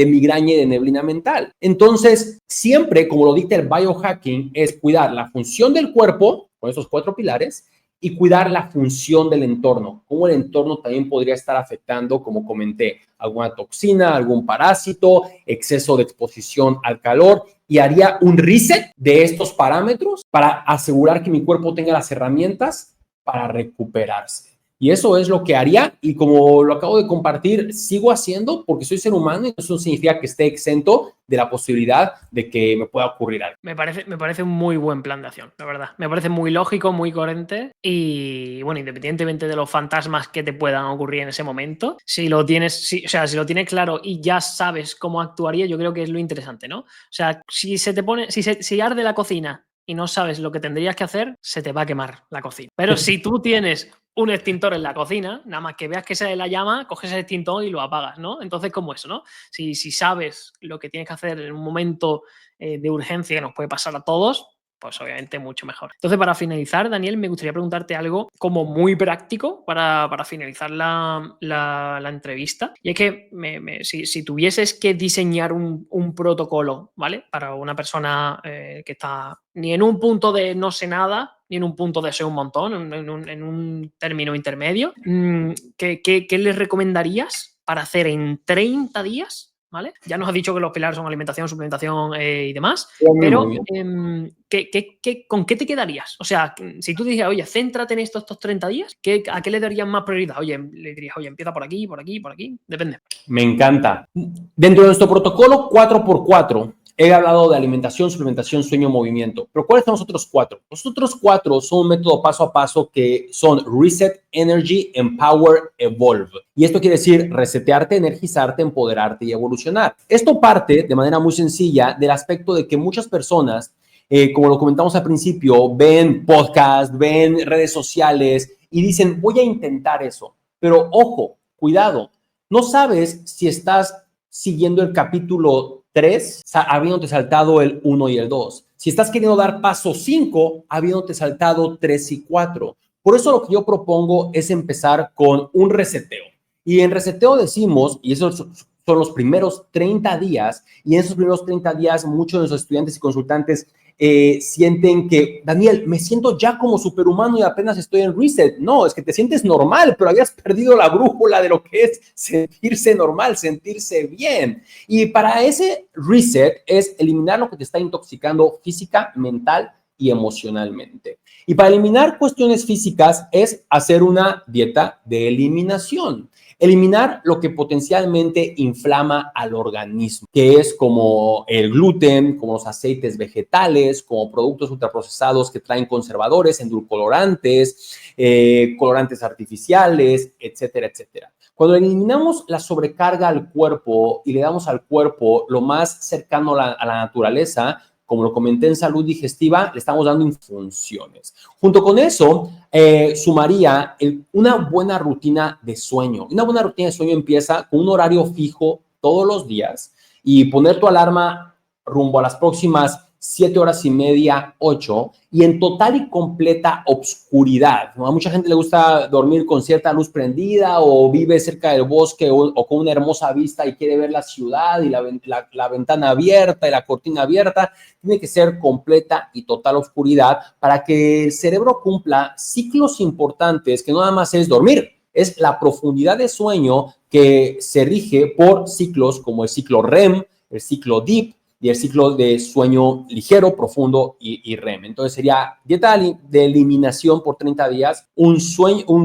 migraña y de neblina mental. Entonces, siempre, como lo dicta el biohacking, es cuidar la función del cuerpo, con esos 4 pilares, y cuidar la función del entorno, cómo el entorno también podría estar afectando, como comenté, alguna toxina, algún parásito, exceso de exposición al calor, y haría un reset de estos parámetros para asegurar que mi cuerpo tenga las herramientas para recuperarse. Y eso es lo que haría, y como lo acabo de compartir, sigo haciendo porque soy ser humano y eso no significa que esté exento de la posibilidad de que me pueda ocurrir algo. Me parece un muy buen plan de acción, la verdad. Me parece muy lógico, muy coherente y, bueno, independientemente de los fantasmas que te puedan ocurrir en ese momento, si lo tienes claro y ya sabes cómo actuaría, yo creo que es lo interesante, ¿no? O sea, si arde la cocina y no sabes lo que tendrías que hacer, se te va a quemar la cocina. Pero si tú tienes un extintor en la cocina, nada más que veas que sale la llama, coges el extintor y lo apagas, ¿no? Entonces, como eso, ¿no? Si sabes lo que tienes que hacer en un momento de urgencia que nos puede pasar a todos, pues obviamente mucho mejor. Entonces, para finalizar, Daniel, me gustaría preguntarte algo como muy práctico para finalizar la entrevista. Y es que si tuvieses que diseñar un protocolo, ¿vale? Para una persona que está ni en un punto de no sé nada, ni en un punto de sé un montón, en un término intermedio, ¿qué les recomendarías para hacer en 30 días? ¿Vale? Ya nos has dicho que los pilares son alimentación, suplementación y demás, pero ¿con qué te quedarías? O sea, si tú dijeras, oye, céntrate en estos 30 días, ¿a qué le darías más prioridad? Oye, le dirías, oye, empieza por aquí, por aquí, por aquí, depende. Me encanta. Dentro de nuestro protocolo 4x4, he hablado de alimentación, suplementación, sueño, movimiento. Pero ¿cuáles son los otros 4? Los otros 4 son un método paso a paso que son Reset, Energy, Empower, Evolve. Y esto quiere decir resetearte, energizarte, empoderarte y evolucionar. Esto parte de manera muy sencilla del aspecto de que muchas personas, como lo comentamos al principio, ven podcasts, ven redes sociales y dicen, voy a intentar eso. Pero ojo, cuidado, no sabes si estás siguiendo el capítulo 3, habiéndote saltado el 1 y el 2. Si estás queriendo dar paso 5, habiéndote saltado 3 y 4. Por eso lo que yo propongo es empezar con un reseteo. Y en reseteo decimos, y esos son los primeros 30 días, y en esos primeros 30 días muchos de los estudiantes y consultantes sienten que, Daniel, me siento ya como superhumano y apenas estoy en reset. No, es que te sientes normal, pero habías perdido la brújula de lo que es sentirse normal, sentirse bien. Y para ese reset es eliminar lo que te está intoxicando física, mental y emocionalmente. Y para eliminar cuestiones físicas es hacer una dieta de eliminación. Eliminar lo que potencialmente inflama al organismo, que es como el gluten, como los aceites vegetales, como productos ultraprocesados que traen conservadores, endulcorantes, colorantes artificiales, etcétera, etcétera. Cuando eliminamos la sobrecarga al cuerpo y le damos al cuerpo lo más cercano a la naturaleza, como lo comenté en salud digestiva, le estamos dando funciones. Junto con eso, sumaría una buena rutina de sueño. Una buena rutina de sueño empieza con un horario fijo todos los días y poner tu alarma rumbo a las próximas 7 horas y media, 8, y en total y completa obscuridad, ¿no? A mucha gente le gusta dormir con cierta luz prendida o vive cerca del bosque o con una hermosa vista y quiere ver la ciudad y la ventana abierta y la cortina abierta. Tiene que ser completa y total oscuridad para que el cerebro cumpla ciclos importantes que no nada más es dormir, es la profundidad de sueño que se rige por ciclos como el ciclo REM, el ciclo DEEP, y el ciclo de sueño ligero, profundo y REM. Entonces sería dieta de eliminación por 30 días, un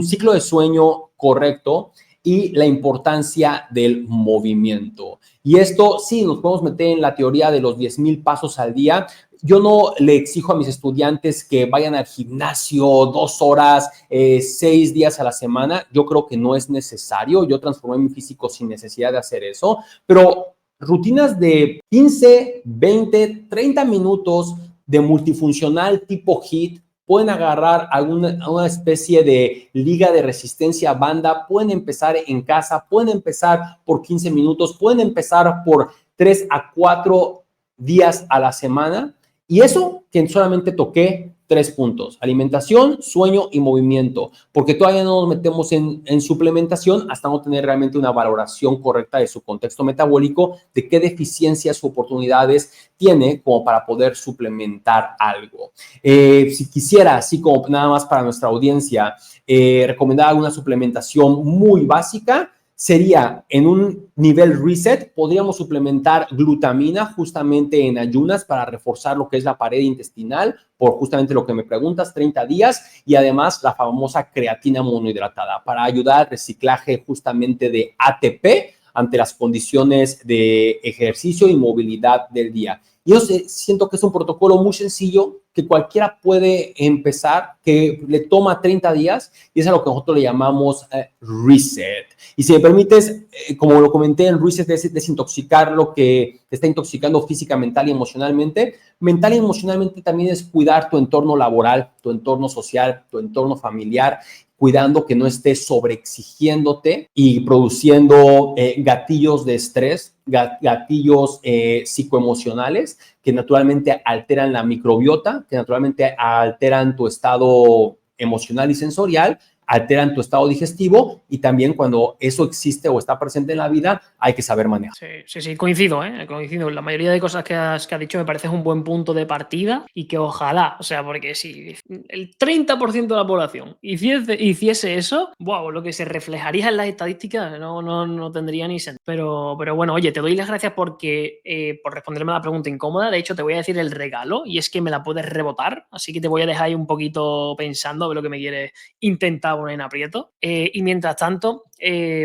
ciclo de sueño correcto y la importancia del movimiento. Y esto sí, nos podemos meter en la teoría de los 10,000 pasos al día. Yo no le exijo a mis estudiantes que vayan al gimnasio 2 horas, 6 días a la semana. Yo creo que no es necesario. Yo transformé mi físico sin necesidad de hacer eso, pero rutinas de 15, 20, 30 minutos de multifuncional tipo HIIT, pueden agarrar una especie de liga de resistencia banda, pueden empezar en casa, pueden empezar por 15 minutos, pueden empezar por 3 a 4 días a la semana. Y eso que solamente toqué 3 puntos: alimentación, sueño y movimiento, porque todavía no nos metemos en suplementación hasta no tener realmente una valoración correcta de su contexto metabólico, de qué deficiencias u oportunidades tiene como para poder suplementar algo. Si quisiera, así como nada más para nuestra audiencia, recomendar una suplementación muy básica, sería en un nivel reset, podríamos suplementar glutamina justamente en ayunas para reforzar lo que es la pared intestinal, por justamente lo que me preguntas, 30 días, y además la famosa creatina monohidratada para ayudar al reciclaje justamente de ATP ante las condiciones de ejercicio y movilidad del día. Yo siento que es un protocolo muy sencillo que cualquiera puede empezar, que le toma 30 días y es a lo que nosotros le llamamos reset. Y si me permites, como lo comenté, el reset es desintoxicar lo que te está intoxicando física, mental y emocionalmente. Mental y emocionalmente también es cuidar tu entorno laboral, tu entorno social, tu entorno familiar, cuidando que no estés sobreexigiéndote y produciendo gatillos de estrés, gatillos psicoemocionales que naturalmente alteran la microbiota, que naturalmente alteran tu estado emocional y sensorial, alteran tu estado digestivo, y también cuando eso existe o está presente en la vida, hay que saber manejar. Sí, coincido, coincido. La mayoría de cosas que has dicho me parece un buen punto de partida y que ojalá, o sea, porque si el 30% de la población hiciese eso, wow, lo que se reflejaría en las estadísticas no tendría ni sentido. Pero bueno, oye, te doy las gracias porque por responderme a la pregunta incómoda. De hecho, te voy a decir el regalo y es que me la puedes rebotar, así que te voy a dejar ahí un poquito pensando a ver lo que me quieres intentar poner en aprieto. Y mientras tanto,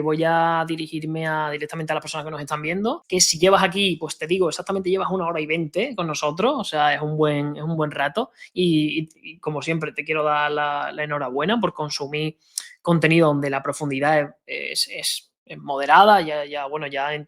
voy a dirigirme directamente a las personas que nos están viendo, que si llevas aquí, pues te digo, exactamente llevas 1 hora y 20 con nosotros, o sea, es un buen rato y como siempre te quiero dar la enhorabuena por consumir contenido donde la profundidad es moderada, ya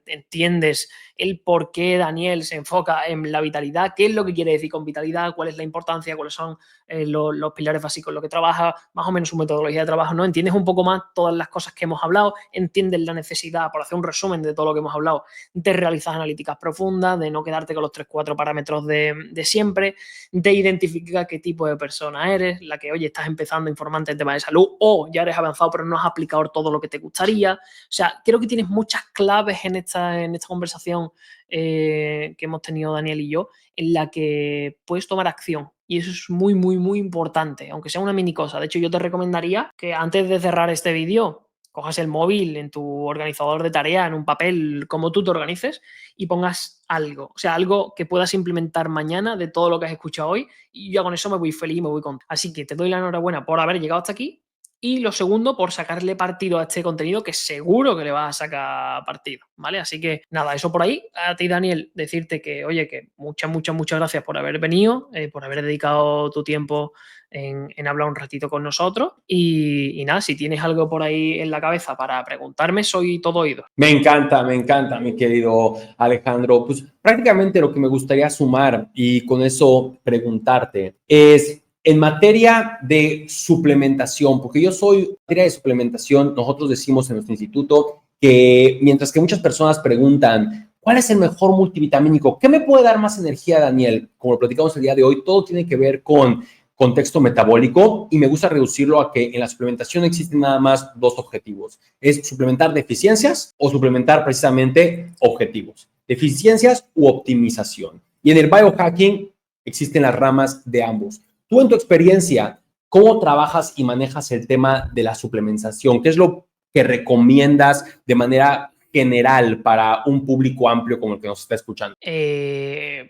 entiendes el por qué Daniel se enfoca en la vitalidad, qué es lo que quiere decir con vitalidad, cuál es la importancia, cuáles son los pilares básicos en lo que trabaja, más o menos su metodología de trabajo, ¿no? Entiendes un poco más todas las cosas que hemos hablado, entiendes la necesidad, por hacer un resumen de todo lo que hemos hablado, de realizar analíticas profundas, de no quedarte con los 3-4 parámetros de siempre, de identificar qué tipo de persona eres, la que, oye, estás empezando a informarte en temas de salud o ya eres avanzado pero no has aplicado todo lo que te gustaría. O sea, creo que tienes muchas claves en esta conversación que hemos tenido Daniel y yo, en la que puedes tomar acción. Y eso es muy, muy, muy importante, aunque sea una mini cosa. De hecho, yo te recomendaría que antes de cerrar este vídeo, cojas el móvil en tu organizador de tareas, en un papel, como tú te organices, y pongas algo. O sea, algo que puedas implementar mañana de todo lo que has escuchado hoy. Y yo con eso me voy feliz, me voy contento. Así que te doy la enhorabuena por haber llegado hasta aquí. Y lo segundo, por sacarle partido a este contenido, que seguro que le vas a sacar partido, ¿vale? Así que nada, eso por ahí. A ti, Daniel, decirte que, oye, que muchas gracias por haber venido, por haber dedicado tu tiempo en hablar un ratito con nosotros. Y nada, si tienes algo por ahí en la cabeza para preguntarme, soy todo oído. Me encanta, mi querido Alejandro. Pues prácticamente lo que me gustaría sumar y con eso preguntarte es: en materia de suplementación, porque yo soy en materia de suplementación, nosotros decimos en nuestro instituto que mientras que muchas personas preguntan ¿cuál es el mejor multivitamínico? ¿Qué me puede dar más energía, Daniel? Como lo platicamos el día de hoy, todo tiene que ver con contexto metabólico y me gusta reducirlo a que en la suplementación existen nada más 2 objetivos. Es suplementar deficiencias o suplementar precisamente objetivos. Deficiencias u optimización. Y en el biohacking existen las ramas de ambos. Tú, en tu experiencia, ¿cómo trabajas y manejas el tema de la suplementación? ¿Qué es lo que recomiendas de manera general para un público amplio como el que nos está escuchando?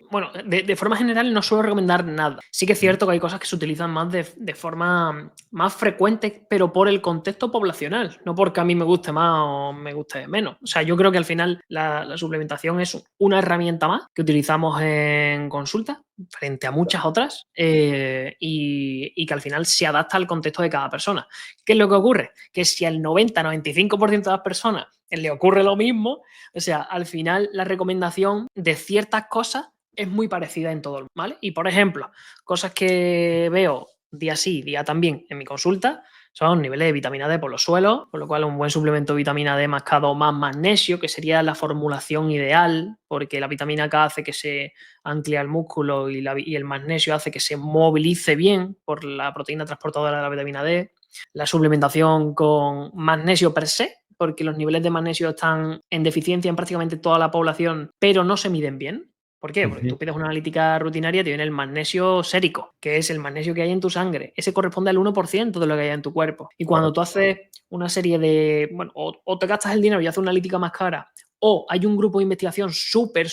Bueno, de forma general no suelo recomendar nada. Sí que es cierto que hay cosas que se utilizan más de forma más frecuente, pero por el contexto poblacional, no porque a mí me guste más o me guste menos. O sea, yo creo que al final la suplementación es una herramienta más que utilizamos en consulta frente a muchas otras y que al final se adapta al contexto de cada persona. ¿Qué es lo que ocurre? Que si al 90-95% de las personas le ocurre lo mismo, o sea, al final la recomendación de ciertas cosas es muy parecida en todo el mundo, ¿vale? Y por ejemplo, cosas que veo día sí, día también en mi consulta son niveles de vitamina D por los suelos, con lo cual un buen suplemento de vitamina D mascado más magnesio, que sería la formulación ideal, porque la vitamina K hace que se ancle al músculo y el magnesio hace que se movilice bien por la proteína transportadora de la vitamina D. La suplementación con magnesio per se, porque los niveles de magnesio están en deficiencia en prácticamente toda la población, pero no se miden bien. ¿Por qué? Porque tú pides una analítica rutinaria, te viene el magnesio sérico, que es el magnesio que hay en tu sangre. Ese corresponde al 1% de lo que hay en tu cuerpo. Y cuando tú haces una serie de... Bueno, o te gastas el dinero y haces una analítica más cara, o hay un grupo de investigación súper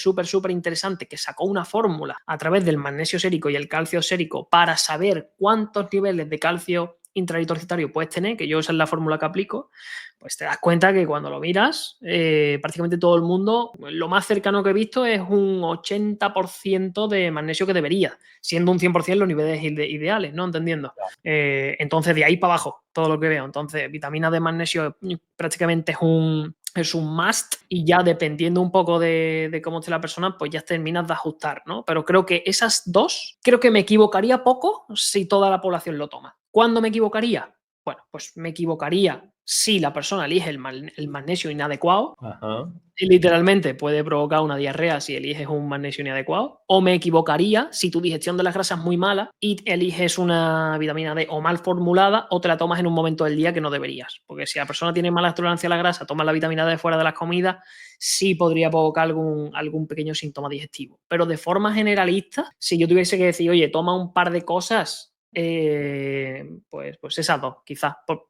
interesante que sacó una fórmula a través del magnesio sérico y el calcio sérico para saber cuántos niveles de calcio intraeritrocitario puedes tener, que yo esa es la fórmula que aplico, pues te das cuenta que cuando lo miras, prácticamente todo el mundo, lo más cercano que he visto es un 80% de magnesio que debería, siendo un 100% los niveles ideales, ¿no? Entendiendo. Entonces, de ahí para abajo, todo lo que veo. Entonces, vitamina D, magnesio prácticamente es un must y ya dependiendo un poco de cómo esté la persona, pues ya terminas de ajustar, ¿no? Pero creo que esas dos, creo que me equivocaría poco si toda la población lo toma. ¿Cuándo me equivocaría? Bueno, pues me equivocaría si la persona elige el magnesio inadecuado. Ajá. Y literalmente puede provocar una diarrea si eliges un magnesio inadecuado. O me equivocaría si tu digestión de las grasas es muy mala y eliges una vitamina D o mal formulada o te la tomas en un momento del día que no deberías. Porque si la persona tiene mala tolerancia a la grasa, toma la vitamina D fuera de las comidas, sí podría provocar algún pequeño síntoma digestivo. Pero de forma generalista, si yo tuviese que decir, oye, toma un par de cosas, pues esas dos, quizás, por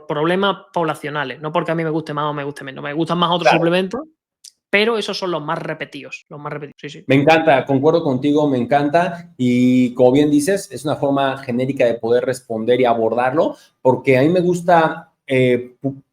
problemas poblacionales, no porque a mí me guste más o me guste menos. Me gustan más otros suplementos, pero esos son los más repetidos, sí. Me encanta, concuerdo contigo, me encanta y como bien dices, es una forma genérica de poder responder y abordarlo, porque a mí me gusta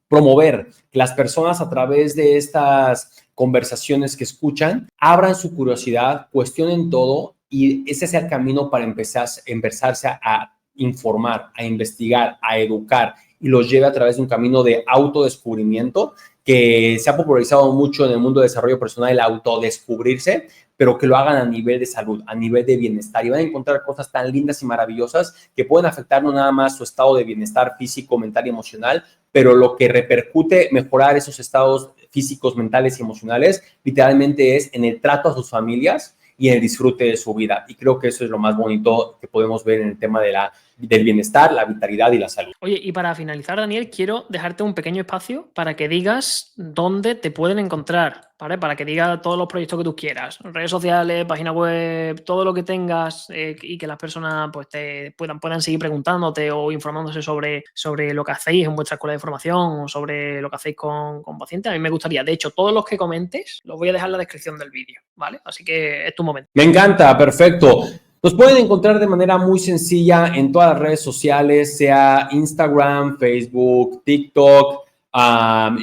promover que las personas a través de estas conversaciones que escuchan abran su curiosidad, cuestionen todo y ese sea el camino para empezarse a informar, a investigar, a educar y los lleve a través de un camino de autodescubrimiento que se ha popularizado mucho en el mundo de desarrollo personal, el autodescubrirse, pero que lo hagan a nivel de salud, a nivel de bienestar y van a encontrar cosas tan lindas y maravillosas que pueden afectar no nada más su estado de bienestar físico, mental y emocional, pero lo que repercute mejorar esos estados físicos, mentales y emocionales literalmente es en el trato a sus familias y en el disfrute de su vida. Y creo que eso es lo más bonito que podemos ver en el tema del bienestar, la vitalidad y la salud. Oye, y para finalizar, Daniel, quiero dejarte un pequeño espacio para que digas dónde te pueden encontrar, ¿vale? Para que digas todos los proyectos que tú quieras, redes sociales, página web, todo lo que tengas y que las personas pues puedan seguir preguntándote o informándose sobre lo que hacéis en vuestra escuela de formación o sobre lo que hacéis con pacientes. A mí me gustaría, de hecho, todos los que comentes los voy a dejar en la descripción del vídeo, ¿vale? Así que es tu momento. Me encanta, perfecto. Nos pueden encontrar de manera muy sencilla en todas las redes sociales, sea Instagram, Facebook, TikTok,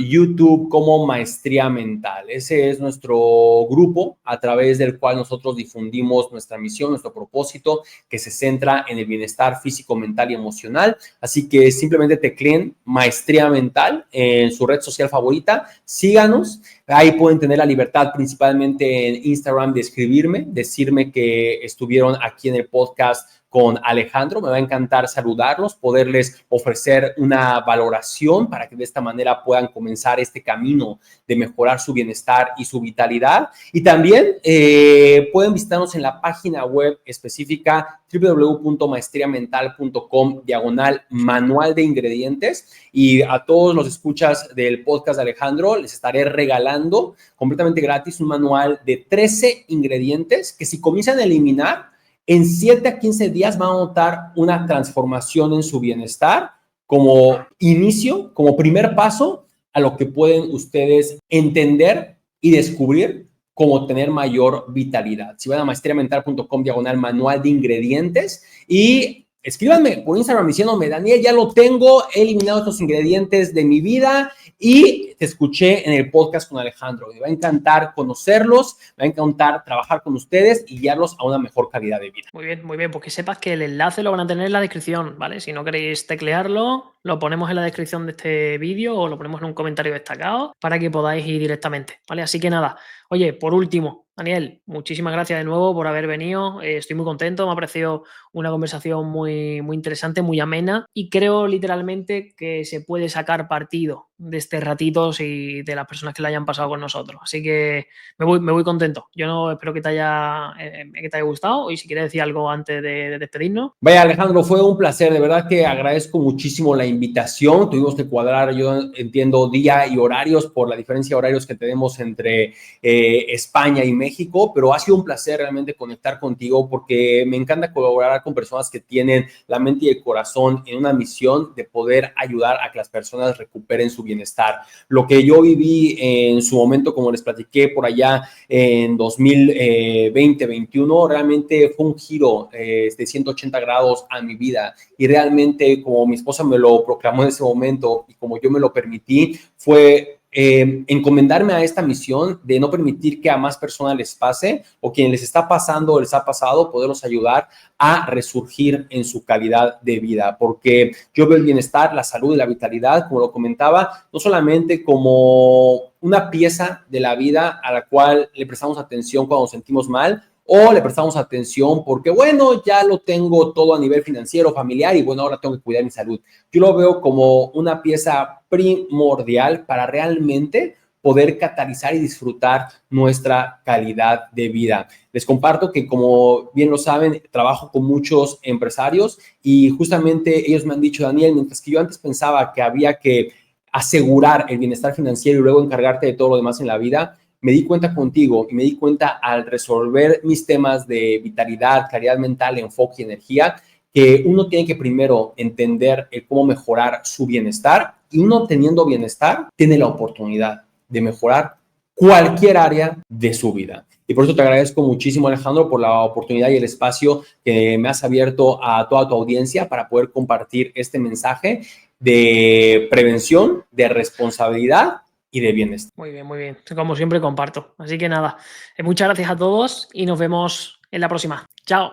YouTube, como Maestría Mental. Ese es nuestro grupo a través del cual nosotros difundimos nuestra misión, nuestro propósito, que se centra en el bienestar físico, mental y emocional. Así que simplemente tecleen Maestría Mental en su red social favorita. Síganos. Ahí pueden tener la libertad principalmente en Instagram de escribirme, decirme que estuvieron aquí en el podcast con Alejandro. Me va a encantar saludarlos, poderles ofrecer una valoración para que de esta manera puedan comenzar este camino de mejorar su bienestar y su vitalidad. Y también pueden visitarnos en la página web específica www.maestriamental.com/manual de ingredientes. Y a todos los escuchas del podcast de Alejandro les estaré regalando completamente gratis un manual de 13 ingredientes que si comienzan a eliminar, en 7 a 15 días van a notar una transformación en su bienestar como inicio, como primer paso a lo que pueden ustedes entender y descubrir cómo tener mayor vitalidad. Si van a maestriamental.com/manual de ingredientes y escríbanme por Instagram diciéndome, Daniel, ya lo tengo, he eliminado estos ingredientes de mi vida y te escuché en el podcast con Alejandro. Me va a encantar conocerlos, me va a encantar trabajar con ustedes y guiarlos a una mejor calidad de vida. Muy bien, pues que sepas que el enlace lo van a tener en la descripción, ¿vale? Si no queréis teclearlo, lo ponemos en la descripción de este vídeo o lo ponemos en un comentario destacado para que podáis ir directamente, ¿vale? Así que nada, oye, por último, Daniel, muchísimas gracias de nuevo por haber venido. Estoy muy contento, me ha parecido una conversación muy interesante, muy amena y creo literalmente que se puede sacar partido de este ratito y de las personas que lo hayan pasado con nosotros. Así que me voy contento. Yo no espero que te haya gustado y si quieres decir algo antes de despedirnos. Vaya, Alejandro, fue un placer. De verdad que agradezco muchísimo la invitación. Tuvimos que cuadrar, yo entiendo, día y horarios por la diferencia de horarios que tenemos entre España y México, pero ha sido un placer realmente conectar contigo porque me encanta colaborar con personas que tienen la mente y el corazón en una misión de poder ayudar a que las personas recuperen su bienestar. Lo que yo viví en su momento, como les platiqué por allá en 2020-21, realmente fue un giro de 180 grados a mi vida y realmente, como mi esposa me lo proclamó en ese momento y como yo me lo permití, fue encomendarme a esta misión de no permitir que a más personas les pase o quien les está pasando o les ha pasado, poderlos ayudar a resurgir en su calidad de vida, porque yo veo el bienestar, la salud y la vitalidad, como lo comentaba, no solamente como una pieza de la vida a la cual le prestamos atención cuando nos sentimos mal, o le prestamos atención porque, bueno, ya lo tengo todo a nivel financiero, familiar y, bueno, ahora tengo que cuidar mi salud. Yo lo veo como una pieza primordial para realmente poder catalizar y disfrutar nuestra calidad de vida. Les comparto que, como bien lo saben, trabajo con muchos empresarios y justamente ellos me han dicho, Daniel, mientras que yo antes pensaba que había que asegurar el bienestar financiero y luego encargarte de todo lo demás en la vida, me di cuenta contigo y me di cuenta al resolver mis temas de vitalidad, claridad mental, enfoque y energía, que uno tiene que primero entender cómo mejorar su bienestar y uno teniendo bienestar tiene la oportunidad de mejorar cualquier área de su vida. Y por eso te agradezco muchísimo, Alejandro, por la oportunidad y el espacio que me has abierto a toda tu audiencia para poder compartir este mensaje de prevención, de responsabilidad y de bienestar. Muy bien. Como siempre comparto. Así que nada, muchas gracias a todos y nos vemos en la próxima. Chao.